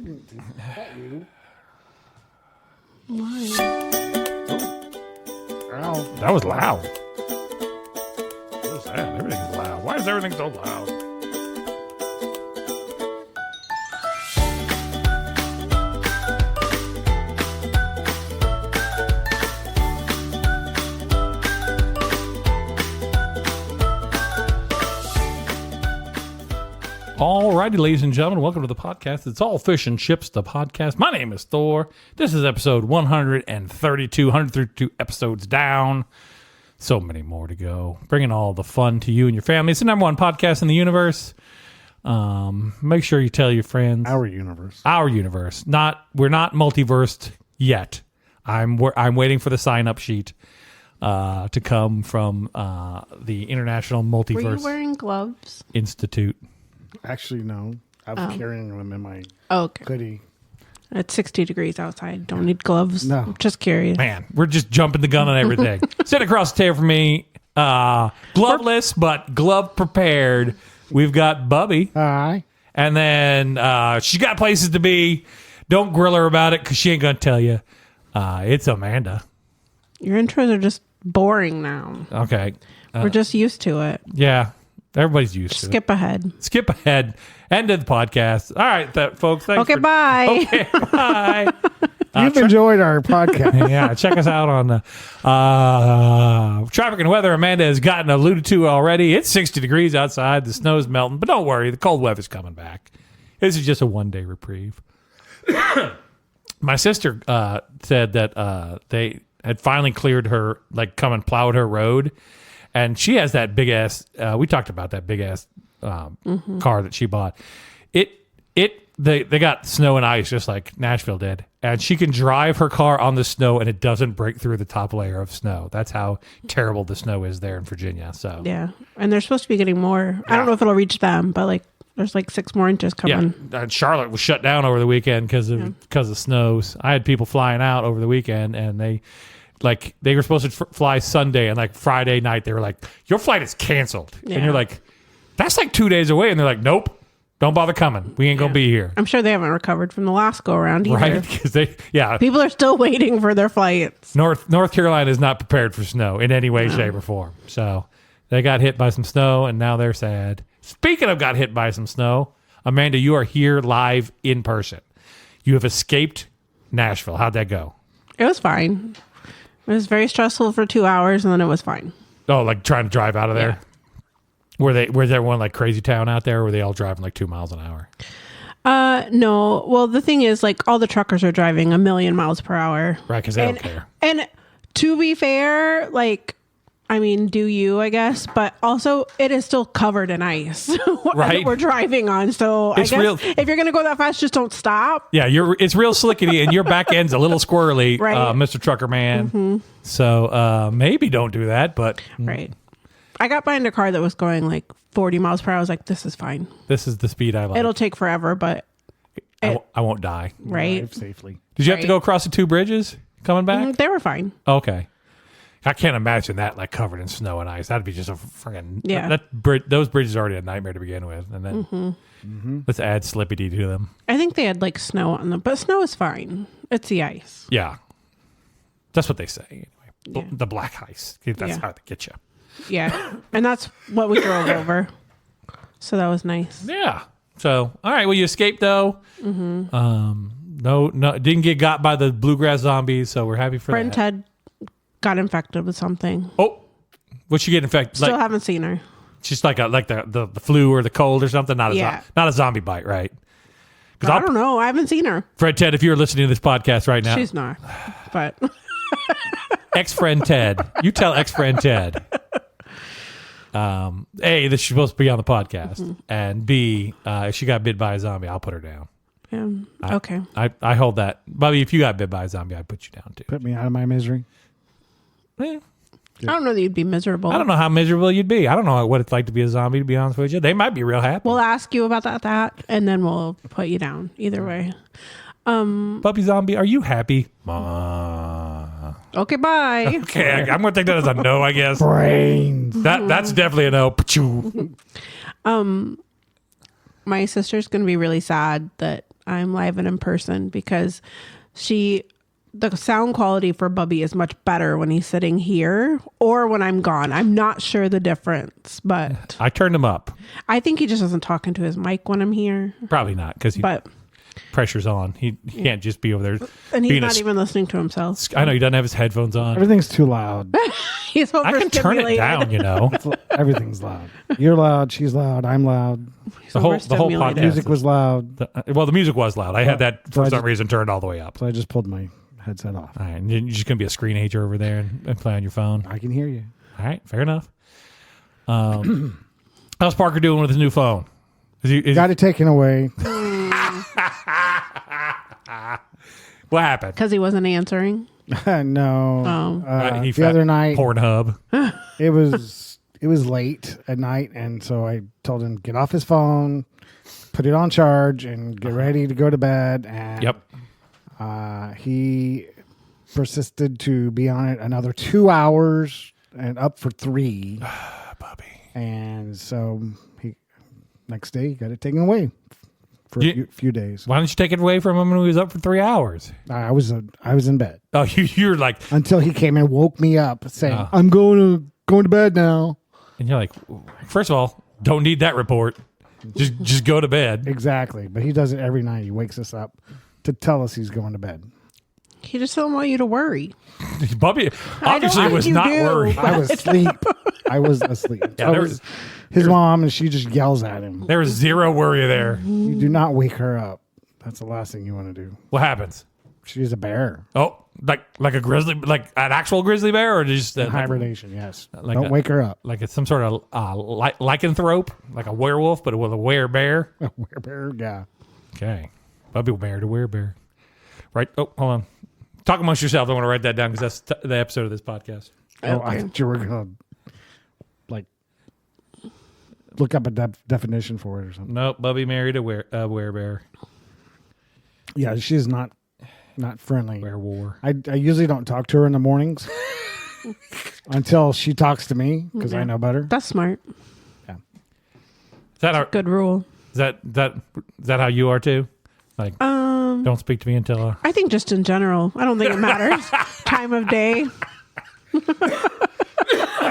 didn't. Not you. Why? Ow. That was loud. What is that? Everything's loud. Why is everything so loud? Alrighty, ladies and gentlemen, welcome to the podcast. It's All Fish and Chips, the podcast. My name is Thor. This is episode 132 episodes down. So many more to go. Bringing all the fun to you and your family. It's the number one podcast in the universe. Make sure you tell your friends. Our universe. Our universe. We're not multiversed yet. I'm waiting for the sign-up sheet to come from the International Multiverse Were you wearing gloves? Institute. Actually, no. I was carrying them in my hoodie. It's 60 degrees outside. Don't need gloves. No. Just curious. Man, we're just jumping the gun on everything. Sitting across the table from me, gloveless but glove prepared. We've got Bubby. Hi. And then she's got places to be. Don't grill her about it because she ain't going to tell you. It's Amanda. Your intros are just boring now. Okay. We're just used to it. Yeah. Everybody's used to it. Skip ahead. Skip ahead. End of the podcast. All right, folks. Thanks Okay, bye. Okay, bye. You've enjoyed our podcast. Yeah, check us out on traffic and weather. Amanda has gotten alluded to already. It's 60 degrees outside. The snow's melting, but don't worry. The cold weather's coming back. This is just a one-day reprieve. My sister said that they had finally cleared her, like, come and plowed her road. And she has that big ass. We talked about that big ass car that she bought. They got snow and ice just like Nashville did, and she can drive her car on the snow and it doesn't break through the top layer of snow. That's how terrible the snow is there in Virginia. So Yeah. And they're supposed to be getting more. I don't know if it'll reach them, but like there's like 6 more inches coming. Yeah, and Charlotte was shut down over the weekend because of snows. I had people flying out over the weekend, and they were supposed to fly Sunday, and like Friday night they were like, your flight is canceled. Yeah. And you're like, that's like 2 days away. And they're like, nope, don't bother coming. We ain't going to be here. I'm sure they haven't recovered from the last go around either. Right? Because People are still waiting for their flights. North Carolina is not prepared for snow in any way, shape, or form. So they got hit by some snow, and now they're sad. Speaking of got hit by some snow, Amanda, you are here live in person. You have escaped Nashville. How'd that go? It was fine. It was very stressful for 2 hours, and then it was fine. Oh, like trying to drive out of there? Yeah. Was everyone like crazy town out there, or were they all driving like 2 miles an hour? No. Well, the thing is, like, all the truckers are driving a million miles per hour. Right, because they don't care. And to be fair, like, I mean, do you, I guess, but also it is still covered in ice Right. that we're driving on. So It's I guess real. if you're going to go that fast, just don't stop. Yeah, it's real slickety, and your back end's a little squirrely, Right. Mr. Trucker Man. Mm-hmm. So maybe don't do that, but Right. I got behind a car that was going like 40 miles per hour. I was like, this is fine. this is the speed I like. It'll take forever, but I won't die. right. Drive safely. Did you have to Right. go across the 2 bridges coming back? They were fine. Okay. I can't imagine that like covered in snow and ice. That'd be just a friggin' Yeah. Those bridges are already a nightmare to begin with, and then let's add slippity to them. I think they had like snow on them, but snow is fine. It's the ice. Yeah, that's what they say. Anyway, Yeah. the black ice. That's Yeah. how they get you. Yeah. And that's what we drove over. So that was nice. Yeah. So all right. Well, you escaped though. No, didn't get got by the bluegrass zombies. So we're happy for Friend that. Ted got infected with something. Oh, what'd she get infected? Still Like haven't seen her. just like the flu or the cold or something. Not a zombie bite, right? I don't know. I haven't seen her. Fred Ted, if you're listening to this podcast right now, She's not. But ex-friend Ted. You tell ex-friend Ted. A, that she's supposed to be on the podcast. And B, if she got bit by a zombie, I'll put her down. okay. I hold that. Bubby, if you got bit by a zombie, I'd put you down too. Put me out of my misery. Eh, I don't know that you'd be miserable. I don't know how miserable you'd be. I don't know what it's like to be a zombie, to be honest with you. They might be real happy. We'll ask you about that, and then we'll put you down. Either way. Puppy zombie, are you happy? Okay, bye. Okay, I'm going to take that as a no, I guess. Brains. That's definitely a no. Pachoo. My sister's going to be really sad that I'm live and in person because the sound quality for Bubby is much better when he's sitting here or when I'm gone. I'm not sure the difference, but I turned him up. I think he just isn't talking to his mic when I'm here. Probably not because pressure's on. He can't just be over there. And he's not even listening to himself. I know he doesn't have his headphones on. Everything's too loud. He's I can turn it down, Everything's loud. You're loud. She's loud. I'm loud. The whole podcast. Music was loud. The music was loud. I had that for some reason turned all the way up. So I just pulled my headset off. All right, and you're just gonna be a screen ager over there and play on your phone. I can hear you. All right, fair enough. How's Parker doing with his new phone? Got it taken away. What happened? Because he wasn't answering. No. Oh. The other night, Pornhub. it was late at night, and so I told him get off his phone, put it on charge, and get ready to go to bed. And Yep. He persisted to be on it another 2 hours and up for 3. Bubby. And so next day he got it taken away for a few days. Why didn't you take it away from him when he was up for 3 hours? I was in bed. Oh, you're like, until he came and woke me up saying, I'm going to bed now. and you're like, first of all, don't need that report. Just go to bed. Exactly. But he does it every night. He wakes us up to tell us he's going to bed. He just don't want you to worry. Bubby obviously was not worried. I was asleep. Yeah, His mom, and she just yells at him. There was zero worry there. You do not wake her up. That's the last thing you want to do. What happens? She's a bear. Oh, like a grizzly, like an actual grizzly bear, or just hibernation? Yes. Like Don't wake her up. Like it's some sort of lycanthrope, like a werewolf, but with a werebear. A werebear, yeah. Okay, Bubby married a werebear. Right. Oh, hold on. Talk amongst yourselves. I want to write that down because that's the episode of this podcast. Oh, I thought you were gonna look up a definition for it or something. Nope, Bubby married a werebear. Yeah, she's not friendly. Werewolf. I usually don't talk to her in the mornings until she talks to me because I know better. That's smart. Yeah. Is that Good rule. Is that how you are too? Like, don't speak to me until. I think just in general. I don't think it matters. Time of day.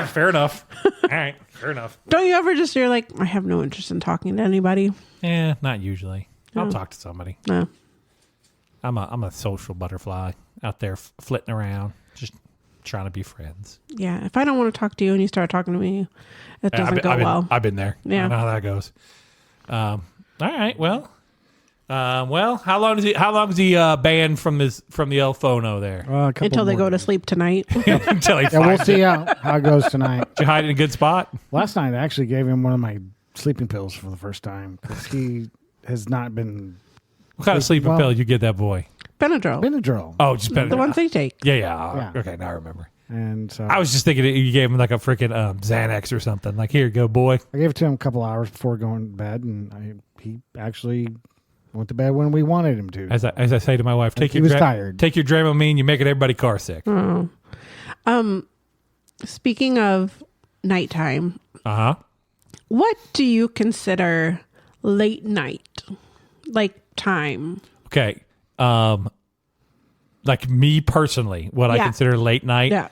Fair enough. All right, fair enough. Don't you ever you're like, I have no interest in talking to anybody? Yeah, not usually. No. I'll talk to somebody. No. I'm a social butterfly out there flitting around, just trying to be friends. Yeah, if I don't want to talk to you and you start talking to me, it doesn't go well. I've been there. Yeah. I know how that goes. All right. Well, how long is he banned from the El Phono there? Until they go to sleep tonight. Until he we'll see how it goes tonight. Did you hide in a good spot? Last night I actually gave him one of my sleeping pills for the first time because he has not been. What kind of sleeping pill did you get that boy? Benadryl. Oh, just Benadryl. The ones they take. Yeah. Okay, now I remember. And so I was just thinking you gave him like a freaking Xanax or something. Like, here you go, boy. I gave it to him a couple hours before going to bed, and he actually went to bed when we wanted him to. As I say to my wife, he was tired. Take your Dramamine. You're making everybody car sick. Oh. Speaking of nighttime, what do you consider late night? Like time? Okay. Like me personally, what I consider late night. Yeah.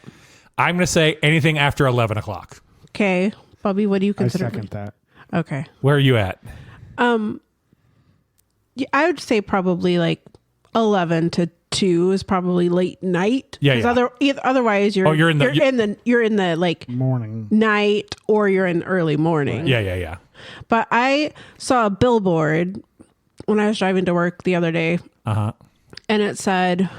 I'm going to say anything after 11 o'clock. Okay. Bubby, what do you consider? I second that. Okay. Where are you at? I would say probably like 11 to 2 is probably late night. Yeah. Otherwise, you're in the like morning, night, or you're in early morning. Yeah. But I saw a billboard when I was driving to work the other day, and it said,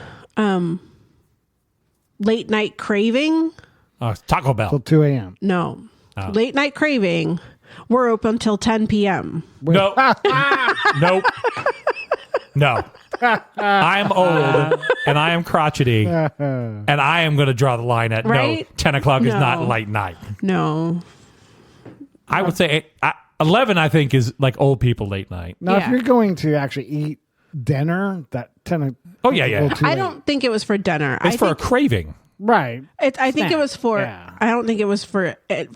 "Late night craving." Taco Bell. Till 2 a.m. No, late night craving. We're open till 10 p.m. No. Nope. No. I'm old and I am crotchety and I am going to draw the line at no. 10 o'clock is not late night. No. I would say 11, I think, is like old people late night. Now, if you're going to actually eat dinner, that 10. Oh, yeah. I don't think it was for dinner. It's for a craving. Right. I think it was for, I don't think it was for, I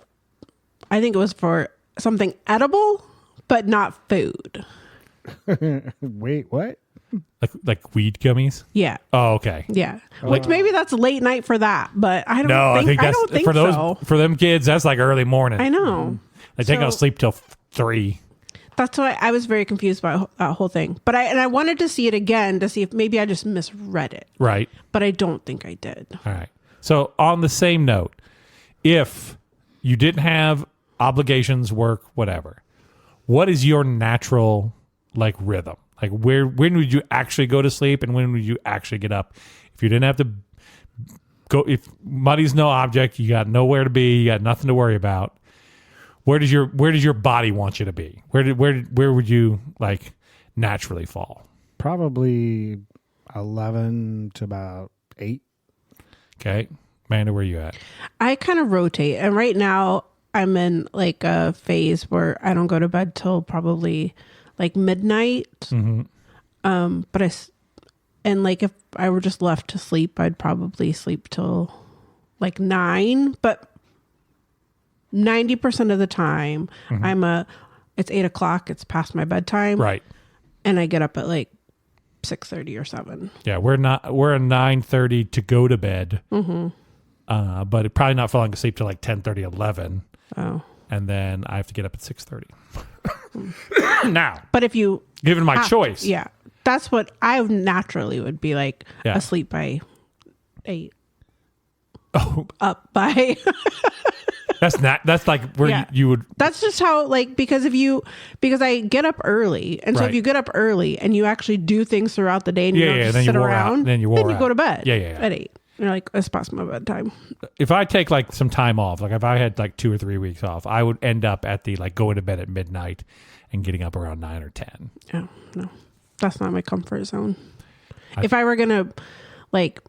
think it was for something edible, but not food. Wait, what? Like weed gummies? Yeah. Oh, okay. Yeah. Which maybe that's late night for that, but I don't think, I don't think for those so. for them kids. That's like early morning. I know. Like they go to sleep till 3. That's why I was very confused by that whole thing. But I wanted to see it again to see if maybe I just misread it. Right. But I don't think I did. All right. So on the same note, if you didn't have obligations, work, whatever, what is your natural like rhythm? Like when would you actually go to sleep and when would you actually get up? If you didn't have to go, if money's no object, you got nowhere to be, you got nothing to worry about. Where does your body want you to be? Where would you like naturally fall? Probably 11 to about 8. Okay. Amanda, where are you at? I kind of rotate. And right now I'm in like a phase where I don't go to bed till probably like midnight. Mm-hmm. And like if I were just left to sleep, I'd probably sleep till like 9. But 90% of the time, it's 8 o'clock. It's past my bedtime. Right. And I get up at like 6:30 or 7. Yeah, we're a 9:30 to go to bed. Mm-hmm. But it probably not falling asleep till like 10:30, 11. Oh. And then I have to get up at 6:30. Now, But if you given my choice, yeah, that's what I naturally would be like, Yeah. asleep by 8, oh, up by. that's like where Yeah. you would. That's just how, like, because I get up early, and so Right. if you get up early and you actually do things throughout the day, and you don't just then sit you wore out. around, Then you wore go out. to bed. Yeah. At 8. You're like, it's past my bedtime. If I take like some time off, like if I had like 2 or 3 weeks off, I would end up at the like going to bed at midnight and getting up around 9 or 10. Oh, no, that's not my comfort zone. If I were gonna like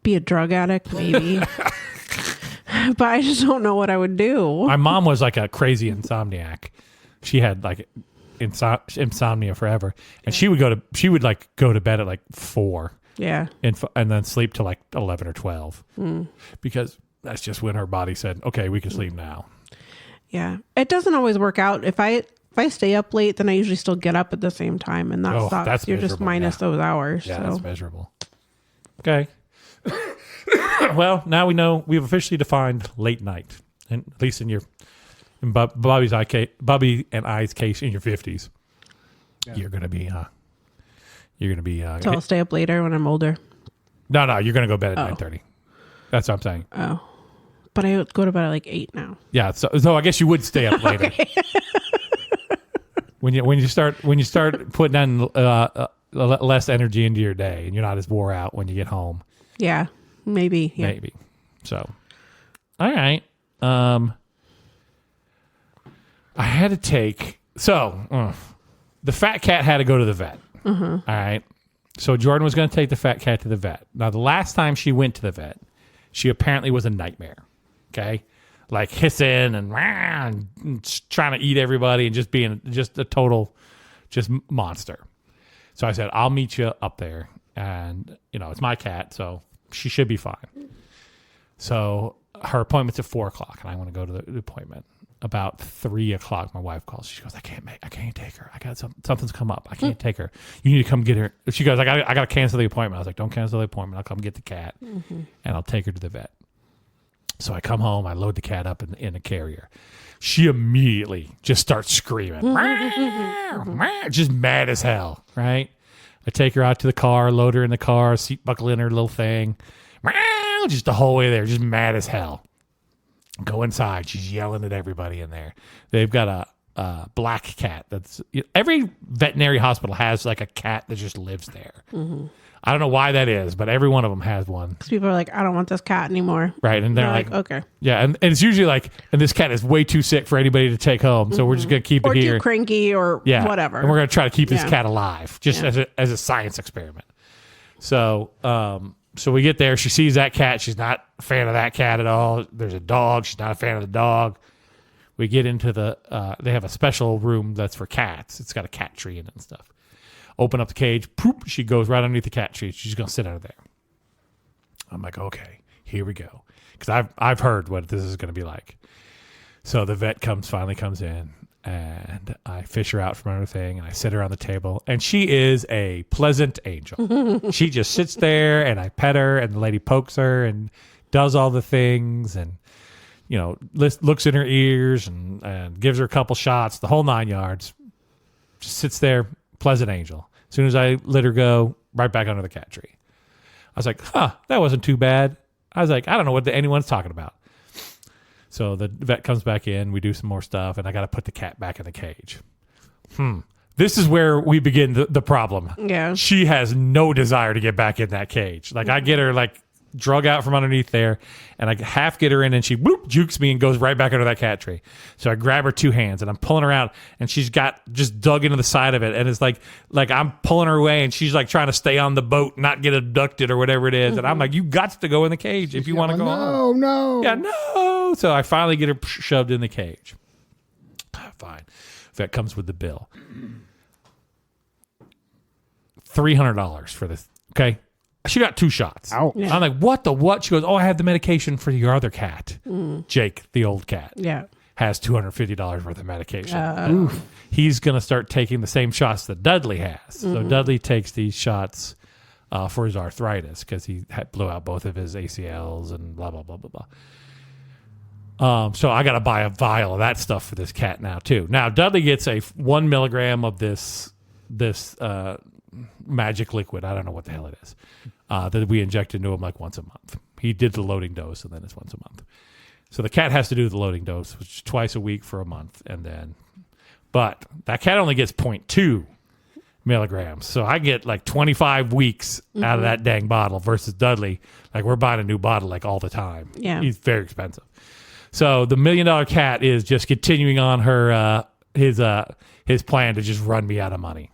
be a drug addict, maybe. But I just don't know what I would do. My mom was like a crazy insomniac. She had like insomnia forever, and she would like go to bed at like 4. Yeah. And then sleep till like 11 or 12 because that's just when her body said, okay, we can sleep now. Yeah. It doesn't always work out. If I stay up late, then I usually still get up at the same time, and that sucks. That's You're just miserable, minus yeah. those hours. Yeah, so. that's miserable. Okay. Well, now we know we've officially defined late night, and at least in Bubby and I's case, in your 50s, you're gonna be. So I'll stay up later when I'm older. No, you're gonna go to bed at 9:30. That's what I'm saying. Oh. But I go to bed at like 8 now. Yeah, so I guess you would stay up later. when you start putting on less energy into your day, and you're not as wore out when you get home. Yeah. Maybe. Yeah. Maybe. So, all right. I had to take the fat cat had to go to the vet. All right. So Jordan was going to take the fat cat to the vet. Now, the last time she went to the vet, she apparently was a nightmare. Okay. Like hissing and trying to eat everybody and just being just a total monster. So I said, I'll meet you up there. And, it's my cat, so she should be fine. So her appointment's at 4:00, and I want to go to the appointment. About 3:00, my wife calls. She goes, I can't take her. I got something's come up. I can't take her. You need to come get her. She goes, I got to cancel the appointment. I was like, don't cancel the appointment. I'll come get the cat, and I'll take her to the vet. So I come home. I load the cat up in a carrier. She immediately just starts screaming, just mad as hell. Right? I take her out to the car, load her in the car, seat buckle in her little thing, just the whole way there, just mad as hell. Go inside. She's yelling at everybody in there. They've got a black cat. Every veterinary hospital has like a cat that just lives there. Mm-hmm. I don't know why that is, but every one of them has one. Because people are like, I don't want this cat anymore. Right. And they're like, okay. Yeah. And it's usually like, and this cat is way too sick for anybody to take home. So we're just going to keep it here. Or too cranky or whatever. And we're going to try to keep this cat alive just as a science experiment. So, so we get there. She sees that cat. She's not a fan of that cat at all. There's a dog. She's not a fan of the dog. We get into they have a special room that's for cats. It's got a cat tree in it and stuff. Open up the cage. Poop. She goes right underneath the cat tree. She's going to sit under there. I'm like, okay, here we go. Because I've heard what this is going to be like. So the vet finally comes in, And I fish her out from under the thing, and I sit her on the table, and she is a pleasant angel. She just sits there, and I pet her, and the lady pokes her and does all the things, and looks in her ears and gives her a couple shots, the whole 9 yards. Just sits there, pleasant angel. As soon as I let her go, right back under the cat tree. I was like, that wasn't too bad. I was like, I don't know what anyone's talking about. So the vet comes back in, we do some more stuff, and I got to put the cat back in the cage. This is where we begin the problem. Yeah. She has no desire to get back in that cage. Like, I get her, like, drug out from underneath there, and I half get her in, and she jukes me and goes right back under that cat tree. So I grab her 2 hands, and I'm pulling her out, and she's got just dug into the side of it, and it's like I'm pulling her away, and she's like trying to stay on the boat, not get abducted or whatever it is. And I'm like, you got to go in the cage if you want to go home. No. Yeah, no. So I finally get her shoved in the cage. Fine. Vet comes with the bill. $300 for this. Okay. She got 2 shots. Ow. Yeah. I'm like, what? She goes, I have the medication for your other cat. Jake, the old cat, Yeah. has $250 worth of medication. He's going to start taking the same shots that Dudley has. So Dudley takes these shots for his arthritis because he blew out both of his ACLs and blah, blah, blah, blah, blah. So I got to buy a vial of that stuff for this cat now, too. Now, Dudley gets a 1 milligram of this magic liquid. I don't know what the hell it is. That we inject into him like once a month. He did the loading dose, and then it's once a month. So the cat has to do the loading dose, which is twice a week for a month, but that cat only gets 0.2 milligrams. So I get like 25 weeks out of that dang bottle versus Dudley. Like, we're buying a new bottle like all the time. Yeah. He's very expensive. So the $1 million cat is just continuing on his plan to just run me out of money.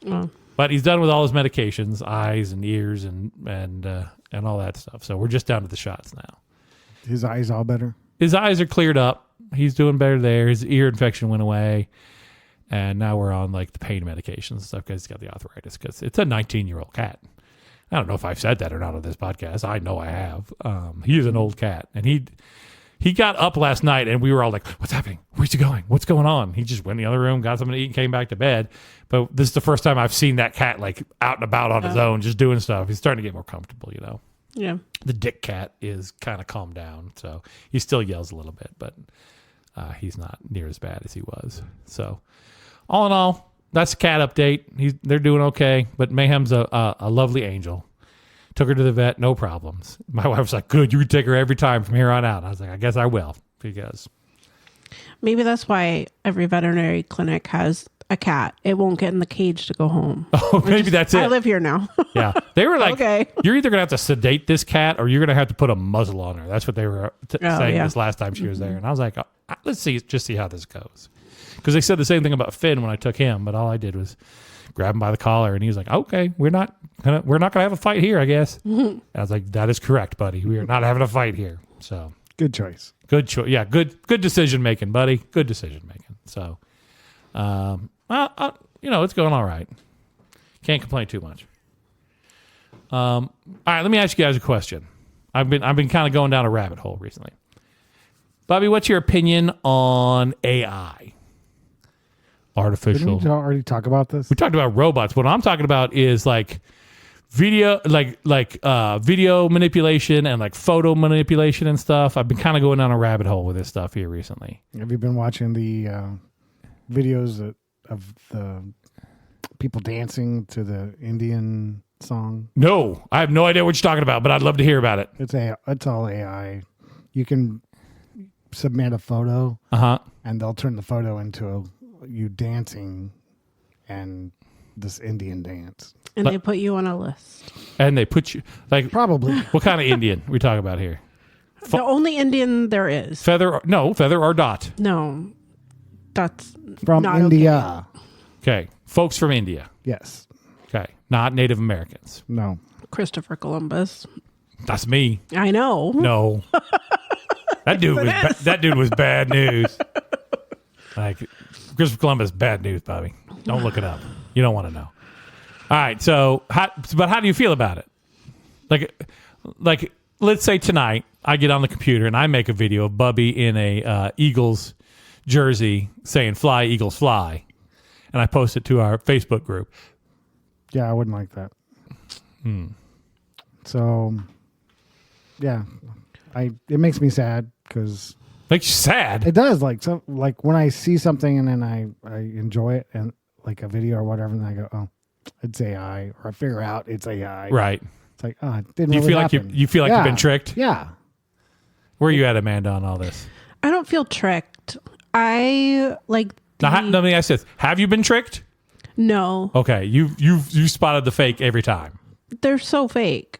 Oh. But he's done with all his medications, eyes and ears and all that stuff. So we're just down to the shots now. His eyes all better? His eyes are cleared up. He's doing better there. His ear infection went away. And now we're on like the pain medications and stuff because he's got the arthritis because it's a 19-year-old cat. I don't know if I've said that or not on this podcast. I know I have. He is an old cat. And he got up last night and we were all like, what's happening? Where's he going? What's going on? He just went in the other room, got something to eat, and came back to bed. But this is the first time I've seen that cat like out and about on his own, just doing stuff. He's starting to get more comfortable, Yeah. The Dick cat is kind of calmed down. So he still yells a little bit, but he's not near as bad as he was. So all in all, that's the cat update. They're doing okay, but Mayhem's a lovely angel. Took her to the vet, no problems. My wife was like, good, you can take her every time from here on out. I was like, I guess I will, because Maybe that's why every veterinary clinic has a cat. It won't get in the cage to go home. oh, maybe that's it. I live here now. Yeah. They were like, Okay. you're either going to have to sedate this cat or you're going to have to put a muzzle on her. That's what they were saying this last time she was there. And I was like, let's see how this goes. Because they said the same thing about Finn when I took him, but all I did was grab him by the collar and he was like, okay, we're not gonna have a fight here, I guess. And I was like, that is correct, buddy. We are not having a fight here. So Good choice. good choice. Yeah, good decision making, buddy. Good decision making. So it's going all right. Can't complain too much. All right, let me ask you guys a question. I've been kind of going down a rabbit hole recently. Bobby, what's your opinion on AI? Artificial. Didn't we already talk about this? We talked about robots. What I'm talking about is like video, video manipulation and like photo manipulation and stuff. I've been kind of going down a rabbit hole with this stuff here recently. Have you been watching the videos of the people dancing to the Indian song? No, I have no idea what you're talking about, but I'd love to hear about it. It's all AI. You can submit a photo, and they'll turn the photo into you dancing and this Indian dance. And they put you on a list. And they put you like Probably. what kind of Indian we talking about here? The only Indian there is. Feather or dot. No, that's From not India. Okay, folks from India. Yes. Okay, not Native Americans. No. Okay. Christopher Columbus. That's me. I know. No, that dude was bad news. Like Christopher Columbus, bad news, Bobby. Don't look it up. You don't want to know. All right, so how do you feel about it? Like, let's say tonight I get on the computer and I make a video of Bubby in a Eagles jersey saying "Fly Eagles Fly," and I post it to our Facebook group. Yeah, I wouldn't like that. So, yeah, it makes me sad because Makes you sad. it does. Like when I see something and then I enjoy it and like a video or whatever, and I go, oh, it's AI, or I figure out it's AI. Right. It's like, oh, it didn't. Do you really feel like happen. you feel like you've been tricked? Yeah. Where are you at, Amanda, on all this? I don't feel tricked. I like. Now, let me ask this: have you been tricked? No, Okay, you spotted the fake every time. they're so fake.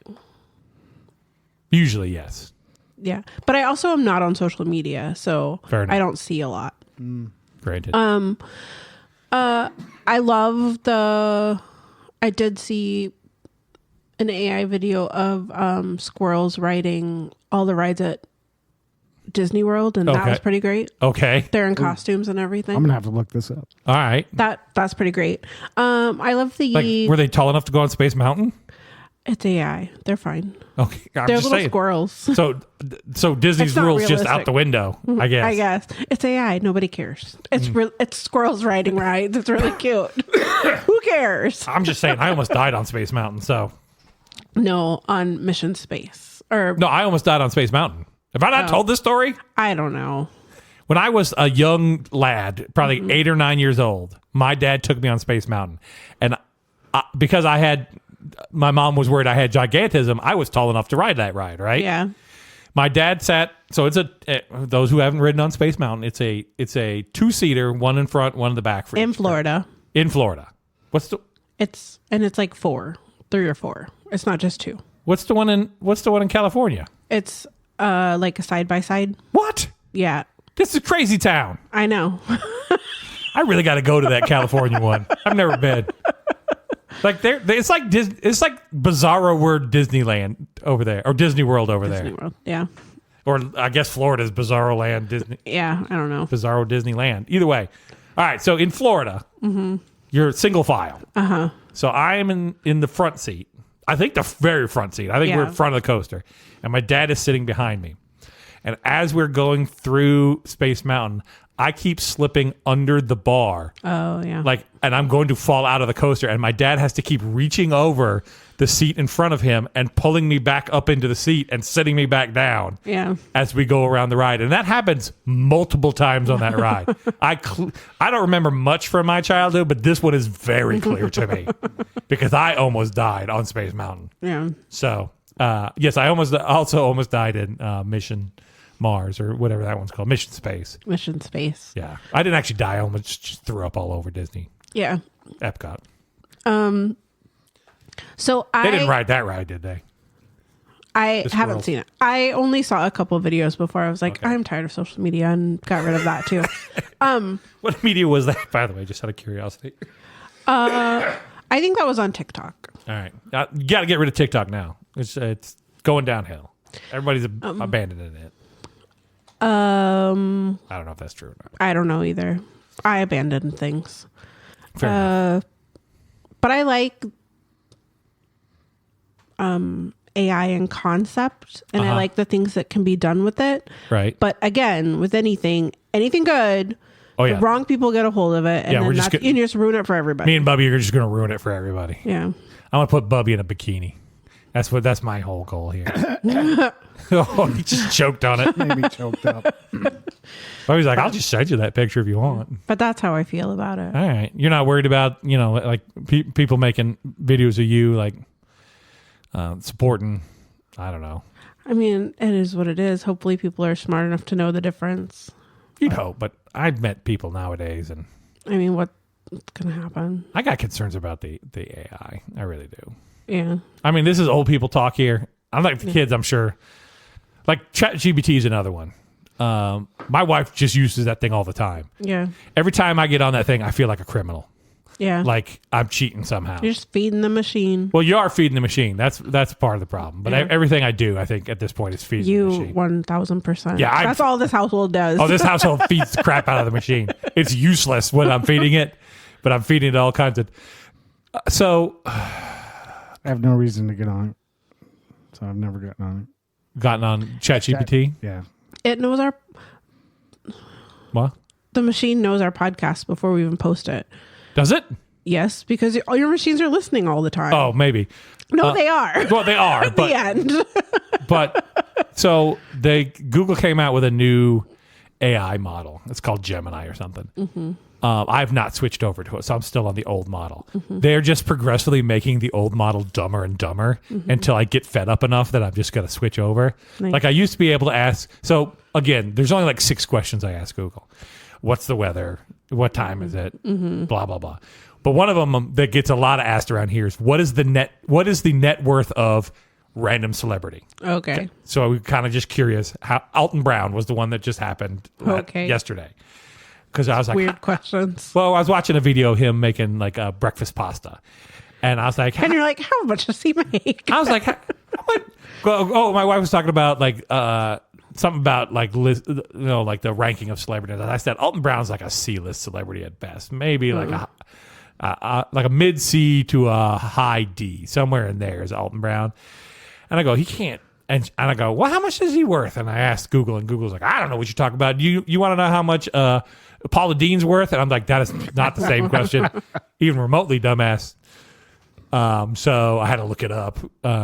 Usually, yes. Yeah, but I also am not on social media, so Fair enough. I don't see a lot. Granted. I love I did see an AI video of squirrels riding all the rides at Disney World, and that Okay. was pretty great. Okay. They're in costumes and everything. I'm gonna have to look this up. All right. That's pretty great. I love the Like, were they tall enough to go on Space Mountain? it's AI. They're fine. Okay, I'm They're just little saying. squirrels. So Disney's It's not rules just out realistic. the window, I guess. I guess it's AI. Nobody cares. It's squirrels riding rides. It's really cute. Who cares? I'm just saying. I almost died on Space Mountain. So No, on Mission Space or no, I almost died on Space Mountain. Have I not told this story? I don't know. When I was a young lad, probably 8 or 9 years old, my dad took me on Space Mountain, and because my mom was worried I had gigantism, I was tall enough to ride that ride, right? Yeah. My dad sat. So it's those who haven't ridden on Space Mountain, it's a 2-seater, one in front, one in the back. For In each Florida. In Florida. What's It's like 3 or 4. It's not just 2. the one in California? It's like a side by side. What? Yeah. This is a crazy town. I know. I really got to go to that California one. I've never been. Like it's like Bizarro World Disneyland over there, or Disney World over Disney there, World. Yeah. or I guess Florida's Bizarro Land, Yeah. I don't know. Bizarro Disneyland. Either way, all right. So in Florida, you're single file. So I am in the front seat. I think the very front seat. I think we're in front of the coaster, and my dad is sitting behind me. And as we're going through Space Mountain, I keep slipping under the bar. Oh, yeah. And I'm going to fall out of the coaster, and my dad has to keep reaching over the seat in front of him and pulling me back up into the seat and sitting me back down as we go around the ride. And that happens multiple times on that ride. I don't remember much from my childhood, but this one is very clear to me because I almost died on Space Mountain. Yeah. So, yes, I also almost died in Mission Mars, or whatever that one's called, Mission Space. Mission Space. Yeah, I didn't actually die. I almost just threw up all over Disney. Yeah. Epcot. So They didn't ride that ride, did they? I haven't seen it. I only saw a couple of videos before. I was like, Okay. I'm tired of social media, and got rid of that too. What media was that, by the way? Just out of curiosity. I think that was on TikTok. All right, you got to get rid of TikTok now. It's going downhill. Everybody's abandoning it. I don't know if that's true or not. I don't know either. I abandoned things. Fair enough. But I like AI in concept, and I like the things that can be done with it. Right. But again, with anything good, Oh, yeah. the wrong people get a hold of it, and Yeah, then we're just you just ruin it for everybody. Me and Bubby are just going to ruin it for everybody. Yeah. I want to put Bubby in a bikini. That's my whole goal here. Oh, he just choked on it. Maybe choked up. Bubby's like, I'll just send you that picture if you want. But that's how I feel about it. All right. You're not worried about, like people making videos of you, like supporting, I don't know. I mean, it is what it is. Hopefully people are smart enough to know the difference. You'd hope, but I've met people nowadays, and I mean, what's going to happen? I got concerns about the AI. I really do. Yeah. I mean, this is old people talk here. I'm like the kids, I'm sure. Like ChatGPT is another one. My wife just uses that thing all the time. Yeah. Every time I get on that thing, I feel like a criminal. Yeah. Like I'm cheating somehow. You're just feeding the machine. Well, you are feeding the machine. That's part of the problem. But everything I do, I think at this point is feeding the machine. 1,000%. Yeah, that's all this household does. Oh, this household feeds the crap out of the machine. It's useless when I'm feeding it, but I'm feeding it all kinds of. So, I have no reason to get on it, so I've never gotten on it. gotten on ChatGPT. Yeah. It knows our. What? The machine knows our podcast before we even post it. Does it? Yes, because all your machines are listening all the time. Oh, maybe. No, they are. Well, they are. At but, the end. but so Google came out with a new AI model. It's called Gemini or something. Mm-hmm. I've not switched over to it, so I'm still on the old model. Mm-hmm. They're just progressively making the old model dumber and dumber until I get fed up enough that I'm just going to switch over. Nice. Like I used to be able to ask. So again, there's only like 6 questions I ask Google. What's the weather? What time is it? Mm-hmm. Blah, blah, blah. But one of them that gets a lot of asked around here is what is the net worth of random celebrity? Okay. So we kind of just curious how Alton Brown was the one that just happened yesterday. Because I was like, weird questions. Well, I was watching a video of him making like a breakfast pasta, and I was like, and you're like, how much does he make? I was like, my wife was talking about like something about like like the ranking of celebrities. And I said Alton Brown's like a C-list celebrity at best, maybe like a mid C to a high D, somewhere in there is Alton Brown. And I go, he can't. And I go, well, how much is he worth? And I asked Google, and Google's like, I don't know what you're talking about. You want to know how much Paula Dean's worth? And I'm like, that is not the same question, even remotely, dumbass. So I had to look it up.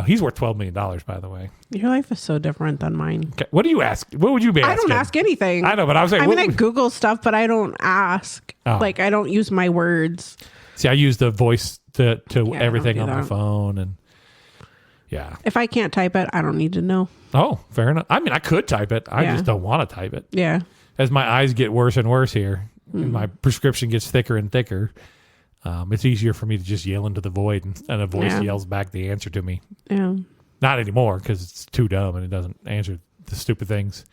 He's worth $12 million, by the way. Your life is so different than mine. Okay. What do you ask? What would you be asking? I don't ask anything. I know, but I was like, I Google stuff, but I don't ask. Oh. Like, I don't use my words. See, I use the voice to everything on my phone, and yeah. If I can't type it, I don't need to know. Oh, fair enough. I mean, I could type it. I just don't want to type it. Yeah. As my eyes get worse and worse here, and my prescription gets thicker and thicker, it's easier for me to just yell into the void, and a voice yells back the answer to me. Yeah. Not anymore, because it's too dumb and it doesn't answer the stupid things.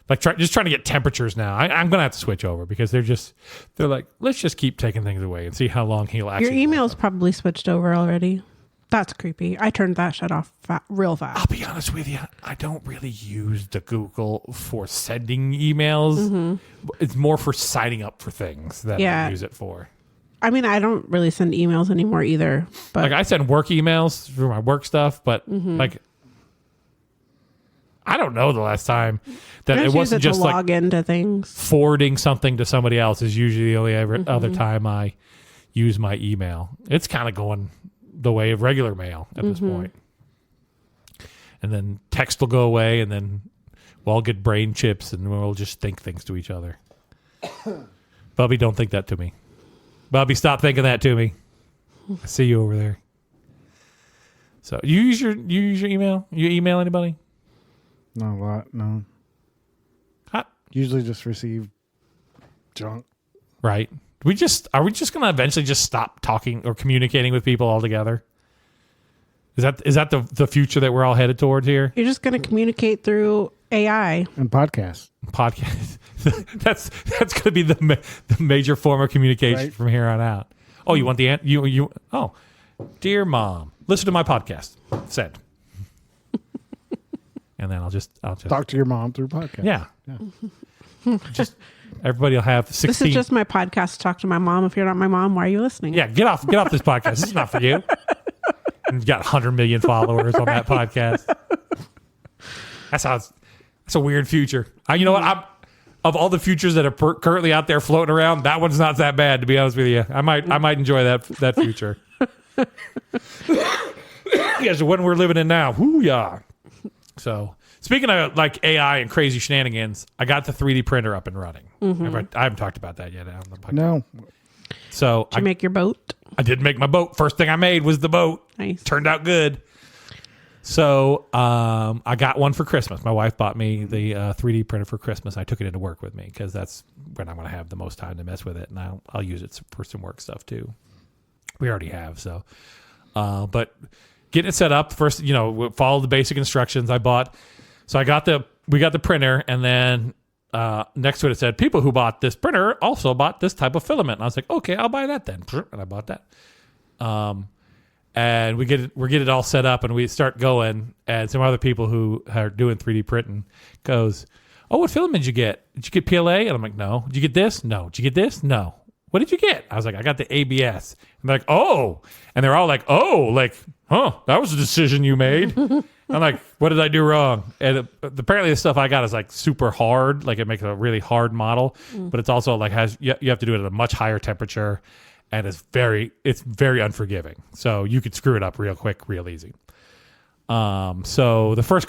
Like just trying to get temperatures now. I'm going to have to switch over because they're like, let's just keep taking things away and see how long he'll actually. Your email's probably switched over already. That's creepy. I turned that shit off real fast. I'll be honest with you. I don't really use the Google for sending emails. Mm-hmm. It's more for signing up for things that I use it for. I mean, I don't really send emails anymore either. But like I send work emails for my work stuff, but like I don't know the last time that it wasn't just like log into things. Forwarding something to somebody else is usually the only other time I use my email. It's kind of going the way of regular mail at this point. And then text will go away, and then we'll all get brain chips, and we'll just think things to each other. Bubby, don't think that to me. Bubby, stop thinking that to me. I see you over there. So you use your email? You email anybody? Not a lot, no. Usually just receive junk. Right. Are we just going to eventually just stop talking or communicating with people altogether? Is that the future that we're all headed towards here? You're just going to communicate through AI and podcasts. That's going to be the major form of communication from here on out. Oh, you want the you? Oh, dear mom, listen to my podcast. Send. And then I'll just talk to your mom through podcast. Yeah. Just everybody will have 16. This is just my podcast. Talk to my mom. If you're not my mom, why are you listening? Yeah, get off this podcast. This is not for you. And you got 100 million followers on that podcast. That's a weird future. You know what? Of all the futures that are currently out there floating around, that one's not that bad, to be honest with you. I might enjoy that future. Yeah, so when we're living in now, yeah. So speaking of like AI and crazy shenanigans, I got the 3D printer up and running. Mm-hmm. I haven't talked about that yet on the podcast. No. So did you make your boat? I did make my boat. First thing I made was the boat. Nice. Turned out good. So I got one for Christmas. My wife bought me the 3D printer for Christmas. I took it into work with me because that's when I'm going to have the most time to mess with it, and I'll use it for some work stuff too. We already have, so. But getting it set up first, follow the basic instructions. We got the printer, and then next to it said people who bought this printer also bought this type of filament. And I was like, okay, I'll buy that then, and I bought that. And we're getting it all set up, and we start going, and some other people who are doing 3D printing goes, oh, what filament did you get? Did you get PLA? And I'm like, no. Did you get this? No. Did you get this? No. what did you get? I was like, I got the ABS. And they're like, oh. And they're all like, oh, like, huh, that was a decision you made. I'm like, what did I do wrong? And apparently the stuff I got is like super hard. Like it makes a really hard model, but it's also like you have to do it at a much higher temperature, and it's very unforgiving. So you could screw it up real quick, real easy. So the first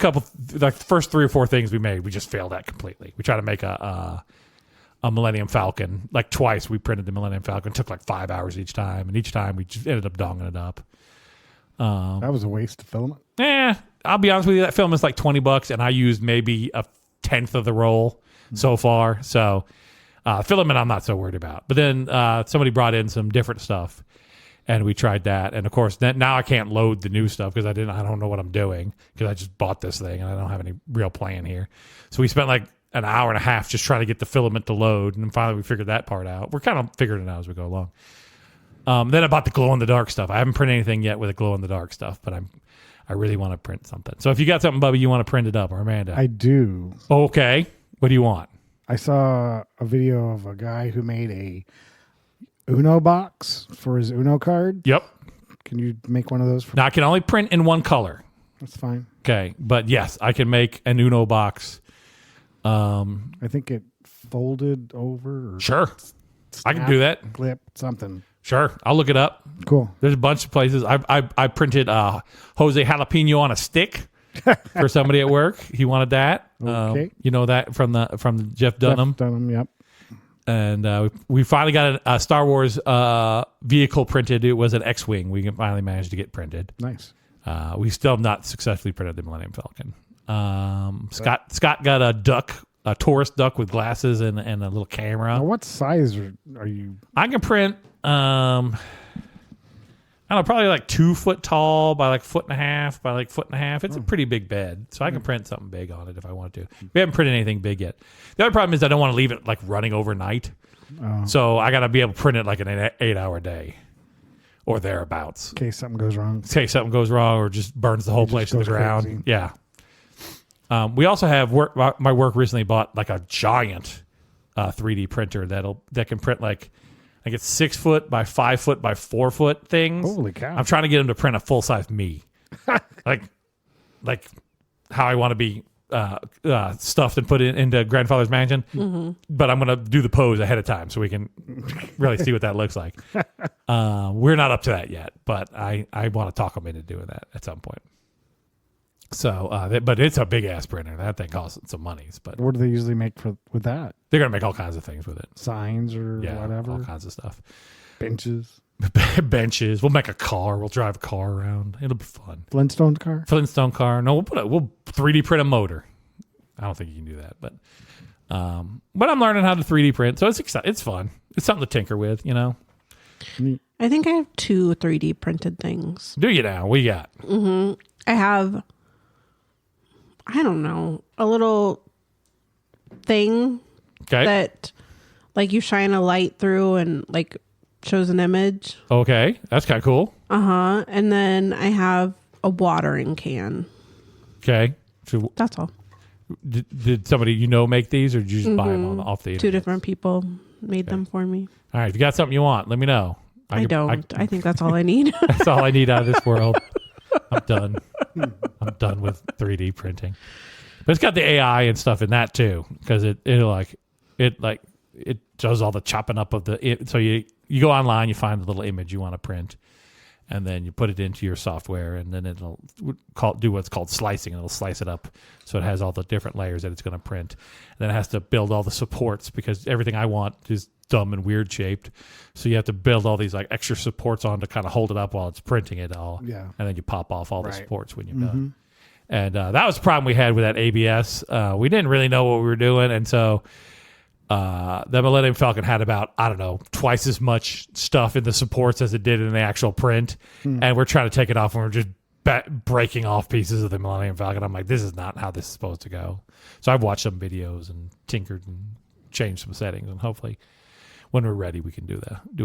first 3 or 4 things we made, we just failed at completely. We tried to make a Millennium Falcon. Like twice we printed the Millennium Falcon. It took like 5 hours each time, and each time we just ended up donging it up. That was a waste of filament. I'll be honest with you, that film is like $20, and I used maybe a 1/10 of the roll so far. So filament I'm not so worried about. But then somebody brought in some different stuff, and we tried that. And of course, now I can't load the new stuff because I don't know what I'm doing because I just bought this thing and I don't have any real plan here. So we spent like an hour and a half just trying to get the filament to load, and then finally we figured that part out. We're kind of figuring it out as we go along. Then I bought the glow-in-the-dark stuff. I haven't printed anything yet with the glow-in-the-dark stuff, but I really want to print something. So if you got something, Bubby, you want to print it up, or Amanda? I do. Okay. What do you want? I saw a video of a guy who made a Uno box for his Uno card. Yep. Can you make one of those for Now, I can only print in one color. That's fine. Okay. But yes, I can make an Uno box. I think it folded over. Or Sure. I can do that. Clip, something. Sure. I'll look it up. Cool. There's a bunch of places. I printed Jose Jalapeno on a stick for somebody at work. He wanted that. Okay. You know that from the Jeff Dunham. Jeff Dunham, yep. And we finally got a Star Wars vehicle printed. It was an X-Wing. We finally managed to get printed. Nice. We still have not successfully printed the Millennium Falcon. Scott got a duck, a tourist duck with glasses and a little camera. Now, what size are you? I can print, I don't know, probably like 2 foot tall by like 1.5 by like 1.5. It's a pretty big bed, so I can print something big on it if I want to. We haven't printed anything big yet. The other problem is I don't want to leave it like running overnight. So I got to be able to print it like an 8-hour day or thereabouts. In case something goes wrong. In case something goes wrong or just burns the whole place to the ground. Crazy. Yeah. We also have my work recently bought like a giant 3D printer that can print like I get 6 foot by 5 foot by 4 foot things. Holy cow! I'm trying to get him to print a full size me, like how I want to be stuffed and put into grandfather's mansion. Mm-hmm. But I'm gonna do the pose ahead of time so we can really see what that looks like. We're not up to that yet, but I want to talk him into doing that at some point. So, but it's a big ass printer. That thing costs some monies. But what do they usually make with that? They're gonna make all kinds of things with it. Signs or whatever. All kinds of stuff. Benches. Benches. We'll make a car. We'll drive a car around. It'll be fun. Flintstone car. No, we'll 3D print a motor. I don't think you can do that, but I'm learning how to 3D print, so it's fun. It's something to tinker with, you know. I think I have 2 3D printed things. Do you now? What you got? Mm-hmm. I have, I don't know, a little thing that like you shine a light through and like shows an image. Okay. That's kind of cool. Uh-huh. And then I have a watering can. Okay. So that's all. Did somebody make these, or did you just buy them off the internet? 2 different people made them for me. All right. If you got something you want, let me know. I think that's all I need. That's all I need out of this world. I'm done. I'm done with 3D printing. But it's got the AI and stuff in that too, because it does all the chopping up of so you go online, you find the little image you want to print, and then you put it into your software, and then it'll do what's called slicing, and it'll slice it up so it has all the different layers that it's going to print. And then it has to build all the supports, because everything I want is dumb and weird shaped, so you have to build all these like extra supports on to kind of hold it up while it's printing it all. Yeah. And then you pop off all the supports when you're done. And that was the problem we had with that ABS. We didn't really know what we were doing, and so the Millennium Falcon had about, I don't know, twice as much stuff in the supports as it did in the actual print. And we're trying to take it off, and we're just breaking off pieces of the Millennium Falcon. I'm like, this is not how this is supposed to go. So I've watched some videos and tinkered and changed some settings, and hopefully when we're ready we can do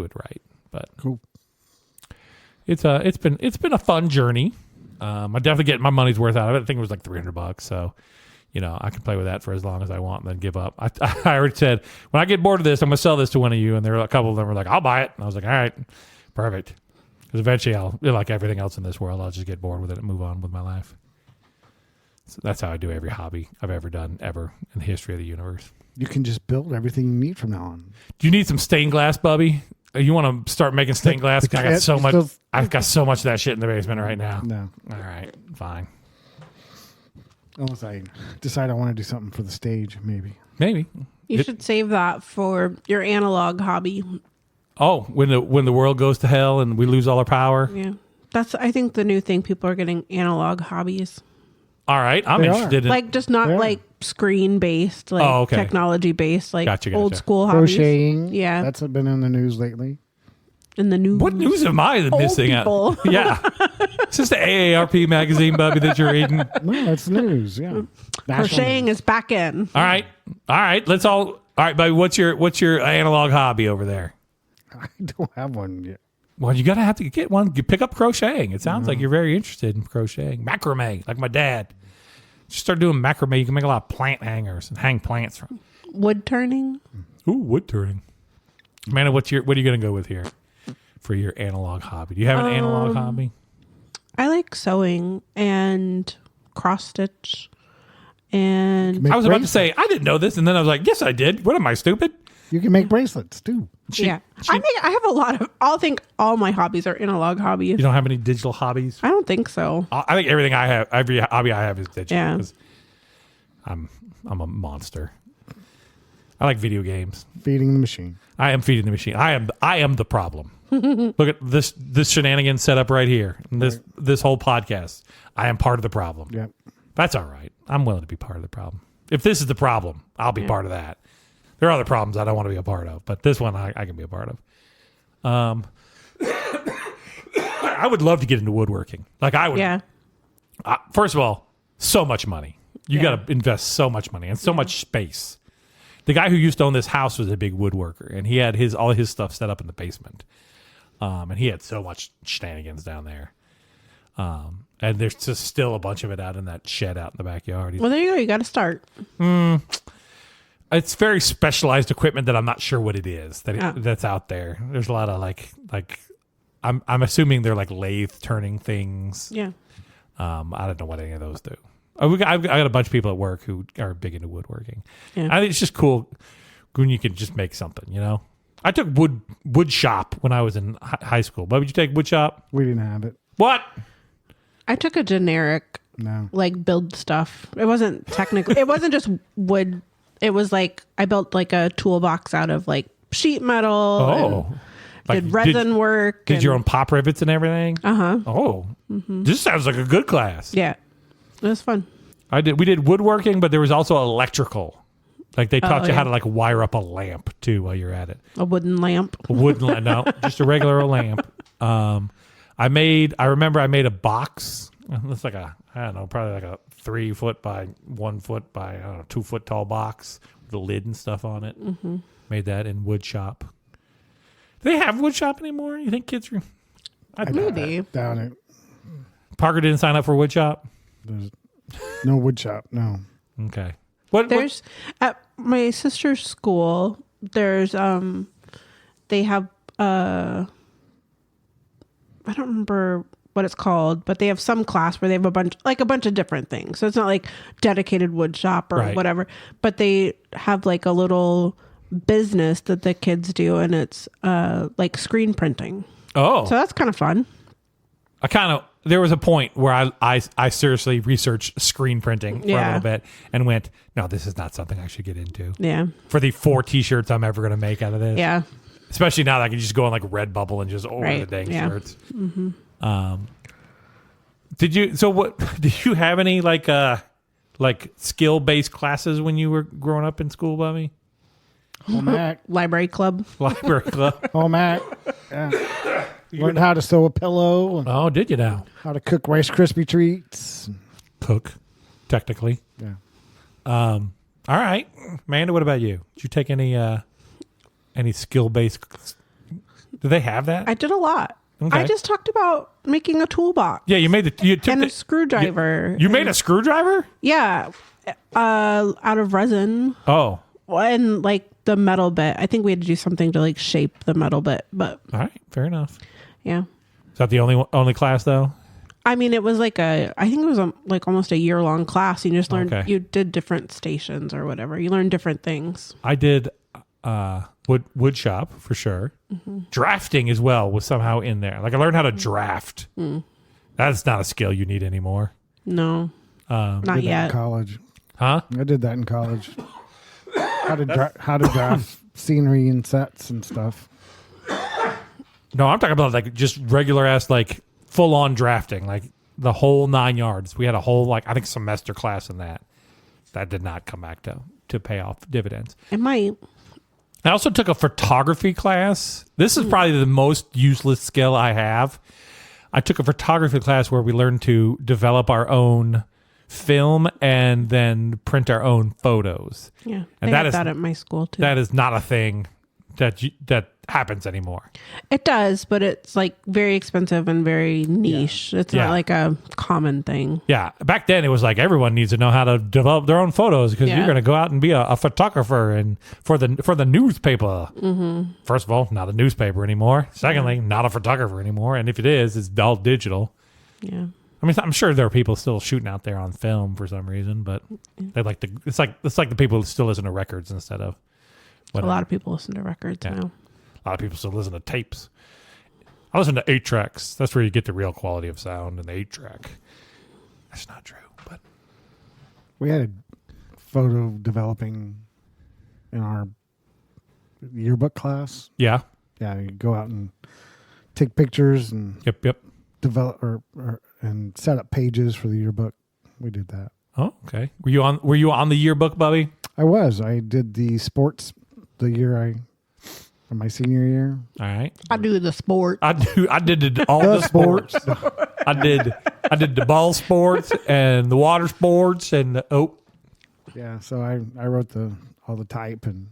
it right. But cool. It's been a fun journey. I definitely get my money's worth out of it. I think it was like $300, so I can play with that for as long as I want and then give up. I already said, when I get bored of this, I'm going to sell this to one of you. And there were a couple of them were like, I'll buy it. And I was like, all right, perfect. Because eventually like everything else in this world, I'll just get bored with it and move on with my life. So that's how I do every hobby I've ever done ever in the history of the universe. You can just build everything you need from now on. Do you need some stained glass, Bubby? You want to start making stained glass? I got so much. I've got so much of that shit in the basement right now. No. All right, fine. Unless I decide I want to do something for the stage, maybe. Maybe you should save that for your analog hobby. Oh, when the world goes to hell and we lose all our power. Yeah, that's I think the new thing. People are getting analog hobbies. All right, I'm interested in like just not like screen based, like technology based, like gotcha. old school hobbies. Crocheting. Yeah, that's been in the news lately. In the news. What news am I missing out? Yeah, is this the AARP magazine, Bubby, that you're reading? No, that's news. Yeah, crocheting is back in. All right. Let's all. All right, Bubby. What's your analog hobby over there? I don't have one yet. Well, you have to get one. You pick up crocheting. It sounds like you're very interested in crocheting. Macrame, like my dad. Just start doing macrame. You can make a lot of plant hangers and hang plants from. Wood turning. Ooh, wood turning. Amanda, what are you going to go with here for your analog hobby? Do you have an analog hobby? I like sewing and cross stitch. And I was about to say, I didn't know this. And then I was like, yes, I did. What am I, stupid? You can make bracelets too. I think I have a lot of. I think all my hobbies are analog hobbies. You don't have any digital hobbies? I don't think so. I think every hobby I have is digital. Yeah. I'm a monster. I like video games. Feeding the machine. I am feeding the machine. I am the problem. Look at this shenanigan set up right here. This whole podcast. I am part of the problem. Yep. That's all right. I'm willing to be part of the problem. If this is the problem, I'll be part of that. There are other problems I don't want to be a part of, but this one I can be a part of. I would love to get into woodworking. Like I would. Yeah. First of all, so much money. You got to invest so much money and so much space. The guy who used to own this house was a big woodworker, and he had all his stuff set up in the basement. And he had so much shenanigans down there. And there's just still a bunch of it out in that shed out in the backyard. Well, there you go. You got to start. It's very specialized equipment that I'm not sure what it is that's out there. There's a lot of like I'm assuming they're like lathe turning things. Yeah. I don't know what any of those do. I've got a bunch of people at work who are big into woodworking. Yeah. I think it's just cool when you can just make something, I took wood shop when I was in high school. But would you take wood shop? We didn't have it. What? I took a generic, like build stuff. It wasn't technically, it wasn't just wood. It was like, I built like a toolbox out of like sheet metal. Oh. Did resin work. Did your own pop rivets and everything? Uh-huh. Oh. Mm-hmm. This sounds like a good class. Yeah. It was fun. We did woodworking, but there was also electrical. Like they taught you how to like wire up a lamp too while you're at it. A wooden lamp. No, just a regular old lamp. I remember I made a box. It's like probably like a 3 foot by 1 foot by 2 foot tall box with a lid and stuff on it. Mm-hmm. Made that in wood shop. Do they have wood shop anymore? You think kids are? Maybe. Down it. Parker didn't sign up for wood shop. There's no wood shop. No. Okay. At my sister's school, there's they have I don't remember what it's called, but they have some class where they have a bunch of different things. So it's not like dedicated wood shop or whatever, but they have like a little business that the kids do, and it's like screen printing. Oh, so that's kind of fun. There was a point where I seriously researched screen printing for a little bit and went, no, this is not something I should get into. Yeah. For the 4 t-shirts I'm ever going to make out of this. Yeah. Especially now that I can just go on like Redbubble and just order the dang shirts. Mm-hmm. Did you have any like skill-based classes when you were growing up in school, Bubby? Home ec. Library club. Home ec. Yeah. Learned how to sew a pillow. Oh, did you now? How to cook Rice Krispie treats. Cook, technically. Yeah. All right, Amanda. What about you? Did you take any skill based? Do they have that? I did a lot. Okay. I just talked about making a toolbox. Yeah, you made a screwdriver. You made a screwdriver? Yeah, out of resin. Oh, And like the metal bit. I think we had to do something to like shape the metal bit. But all right, fair enough. Yeah. Is that the only class though? I mean, it was like I think it was like almost a year-long class. You just learned, you did different stations or whatever. You learned different things. I did wood shop for sure. Mm-hmm. Drafting as well was somehow in there. Like I learned how to draft. Mm. That's not a skill you need anymore. No, not yet. In college. Huh? I did that in college. How to draft scenery and sets and stuff. No, I'm talking about like just regular ass like full on drafting, like the whole 9 yards. We had a whole like I think semester class in that. That did not come back to pay off dividends. It might. I also took a photography class. This is probably the most useless skill I have. I took a photography class where we learned to develop our own film and then print our own photos. Yeah, and that at my school too. That is not a thing that happens anymore. It does, but it's like very expensive and very niche. Yeah. It's not like a common thing. Yeah, back then it was like everyone needs to know how to develop their own photos because you're going to go out and be a photographer and for the newspaper. Mm-hmm. First of all, not a newspaper anymore. Secondly, not a photographer anymore. And if it is, it's all digital. Yeah. I mean, I'm sure there are people still shooting out there on film for some reason, but they like to. It's like the people who still listen to records instead of. Whatever. A lot of people listen to records now. A lot of people still listen to tapes. I listen to 8 tracks. That's where you get the real quality of sound in the 8 track. That's not true, but we had a photo developing in our yearbook class. Yeah. Yeah, you go out and take pictures and yep. Develop and set up pages for the yearbook. We did that. Oh, okay. Were you on the yearbook, Bubby? I was. I did the sports the year my senior year. All right. I do the sport. I did all the sports. I did the ball sports and the water sports and Yeah, so I wrote all the type and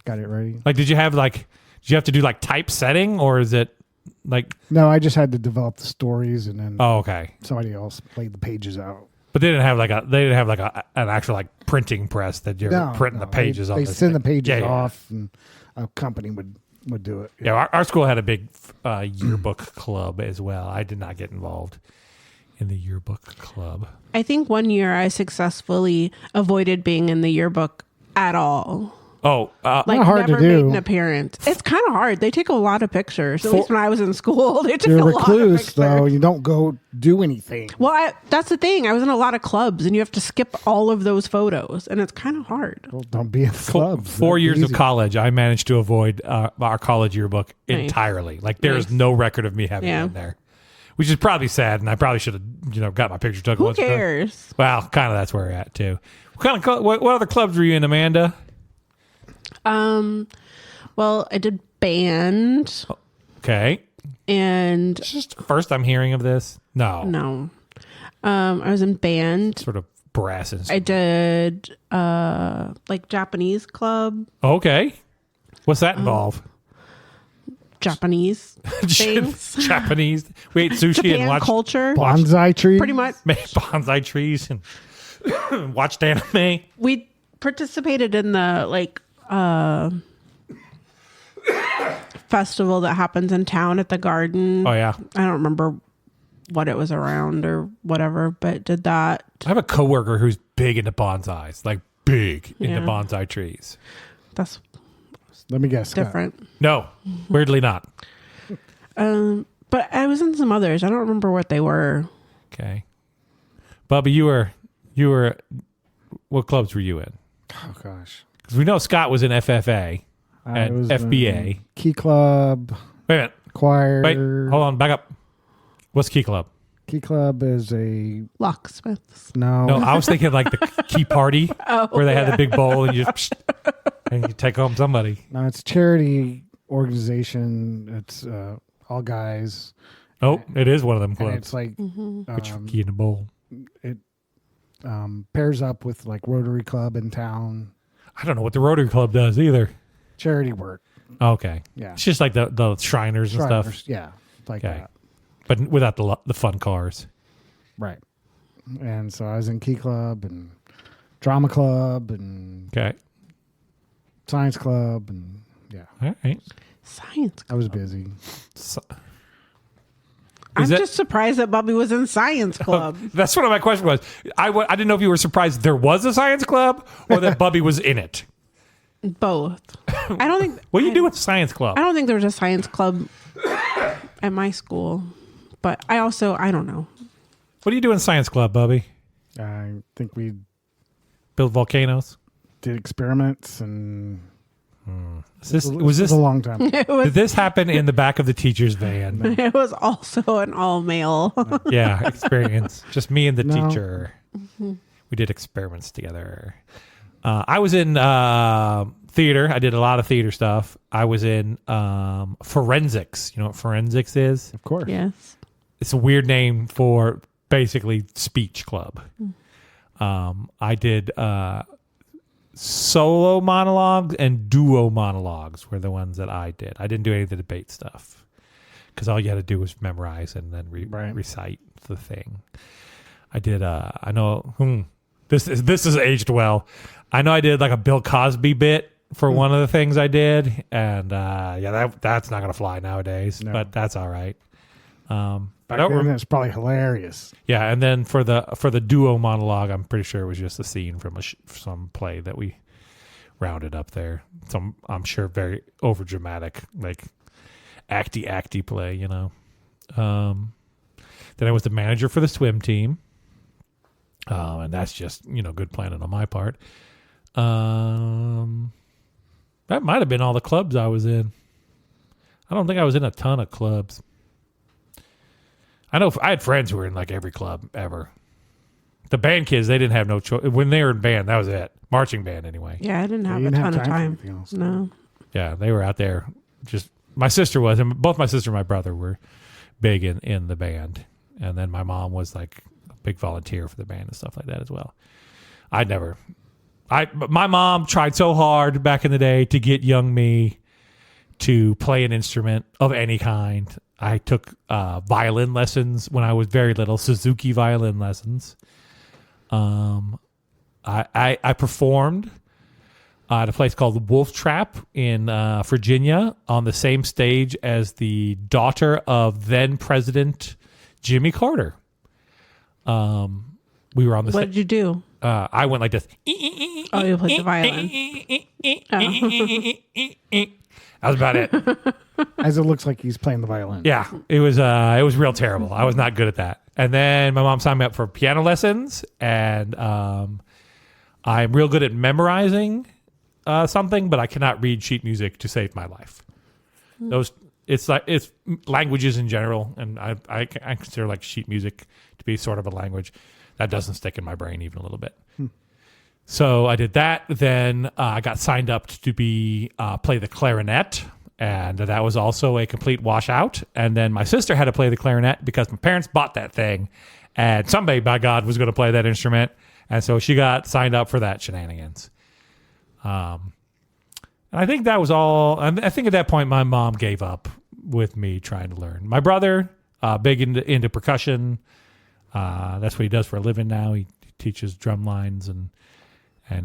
got it ready. Like did you have to do like typesetting or is it like No, I just had to develop the stories and then okay. Somebody else laid the pages out. But they didn't have an actual like printing press that you're printing the pages on. They send the pages off and a company would do it. Yeah, our school had a big yearbook club as well. I did not get involved in the yearbook club. I think one year I successfully avoided being in the yearbook at all. Oh, like hard never to do. made an appearance. It's kind of hard. They take a lot of pictures. At least when I was in school, they took You're a a lot of recluse, pictures. though. You don't go do anything. Well, that's the thing. I was in a lot of clubs, and you have to skip all of those photos, and it's kind of hard. Well, don't be in clubs. 4 years of college, I managed to avoid our college yearbook entirely. Like there is no record of me having been there, which is probably sad. And I probably should have got my picture taken. Who cares? Well, kind of that's where we're at too. What other clubs were you in, Amanda? Well, I did band. Okay. And it's just first I'm hearing of this. No. I was in band. Sort of brass instrument. I did like Japanese club. Okay. What's that involve? Japanese things. Japanese. We ate sushi Japan and watched culture. Bonsai trees. Pretty much. Made bonsai trees and watched anime. We participated in the festival that happens in town at the garden. Oh yeah. I don't remember what it was around or whatever, but did that. I have a coworker who's big into bonsais, like big into bonsai trees. That's let me guess. Different. Scott. No, weirdly not. But I was in some others. I don't remember what they were. Okay. Bubby, you were what clubs were you in? Oh gosh. Because we know Scott was in FFA and FBA. Key Club. Wait a minute. Choir. Wait, hold on, back up. What's Key Club? Key Club is a locksmiths. No, I was thinking like the Key Party where they had the big bowl and you take home somebody. No, it's a charity organization. It's all guys. Oh, it is one of them clubs. And it's like put your key in the bowl. It pairs up with like Rotary Club in town. I don't know what the Rotary Club does either. Charity work. Okay. Yeah. It's just like the Shriners and stuff. Yeah. like that. But without the fun cars. Right. And so I was in Key Club and Drama Club and Science Club and All right. Science Club. I was busy. I'm just surprised that Bubby was in Science Club. That's what my question was. I didn't know if you were surprised there was a Science Club or that Bubby was in it. Both. I don't think. What do you do with Science Club? I don't think there was a Science Club at my school, but I don't know. What do you do in Science Club, Bubby? I think we Build volcanoes? did experiments and Was this a long time. Did this happen in the back of the teacher's van? It was also an all male. Yeah, experience. Just me and the No. teacher. We did experiments together. I was in theater. I did a lot of theater stuff. I was in forensics. You know what forensics is? Of course. Yes. It's a weird name for basically speech club. I did solo monologues and duo monologues were the ones that I did. I didn't do any of the debate stuff because all you had to do was memorize and then recite the thing. I did. I know this is aged well. I know I did like a Bill Cosby bit for one of the things I did, and that's not gonna fly nowadays. No. But that's all right. Back then, it's probably hilarious. Yeah, and then for the duo monologue, I'm pretty sure it was just a scene from some play that we rounded up there. Some, I'm sure, very over dramatic, like acty play, you know. Then I was the manager for the swim team, and that's just good planning on my part. That might have been all the clubs I was in. I don't think I was in a ton of clubs. I know I had friends who were in like every club ever. The band kids, they didn't have no choice. When they were in band, that was it. Marching band, anyway. Yeah, I didn't have a ton of time. No. Yeah, they were out there. Just my sister was, and both my sister and my brother were big in the band. And then my mom was like a big volunteer for the band and stuff like that as well. My mom tried so hard back in the day to get young me to play an instrument of any kind. I took violin lessons when I was very little, Suzuki violin lessons. I performed at a place called the Wolf Trap in Virginia on the same stage as the daughter of then President Jimmy Carter. We were on the What did you do? I went like this. Oh, you played the violin. That was about it. As it looks like he's playing the violin. Yeah, it was real terrible. I was not good at that. And then my mom signed me up for piano lessons, and I'm real good at memorizing something, but I cannot read sheet music to save my life. It's languages in general, and I consider like sheet music to be sort of a language that doesn't stick in my brain even a little bit. So I did that. Then I got signed up to play the clarinet, and that was also a complete washout. And then my sister had to play the clarinet because my parents bought that thing, and somebody, by God, was going to play that instrument. And so she got signed up for that shenanigans. And I think that was all. I think at that point my mom gave up with me trying to learn. My brother, big into percussion. That's what he does for a living now. He teaches drum lines, and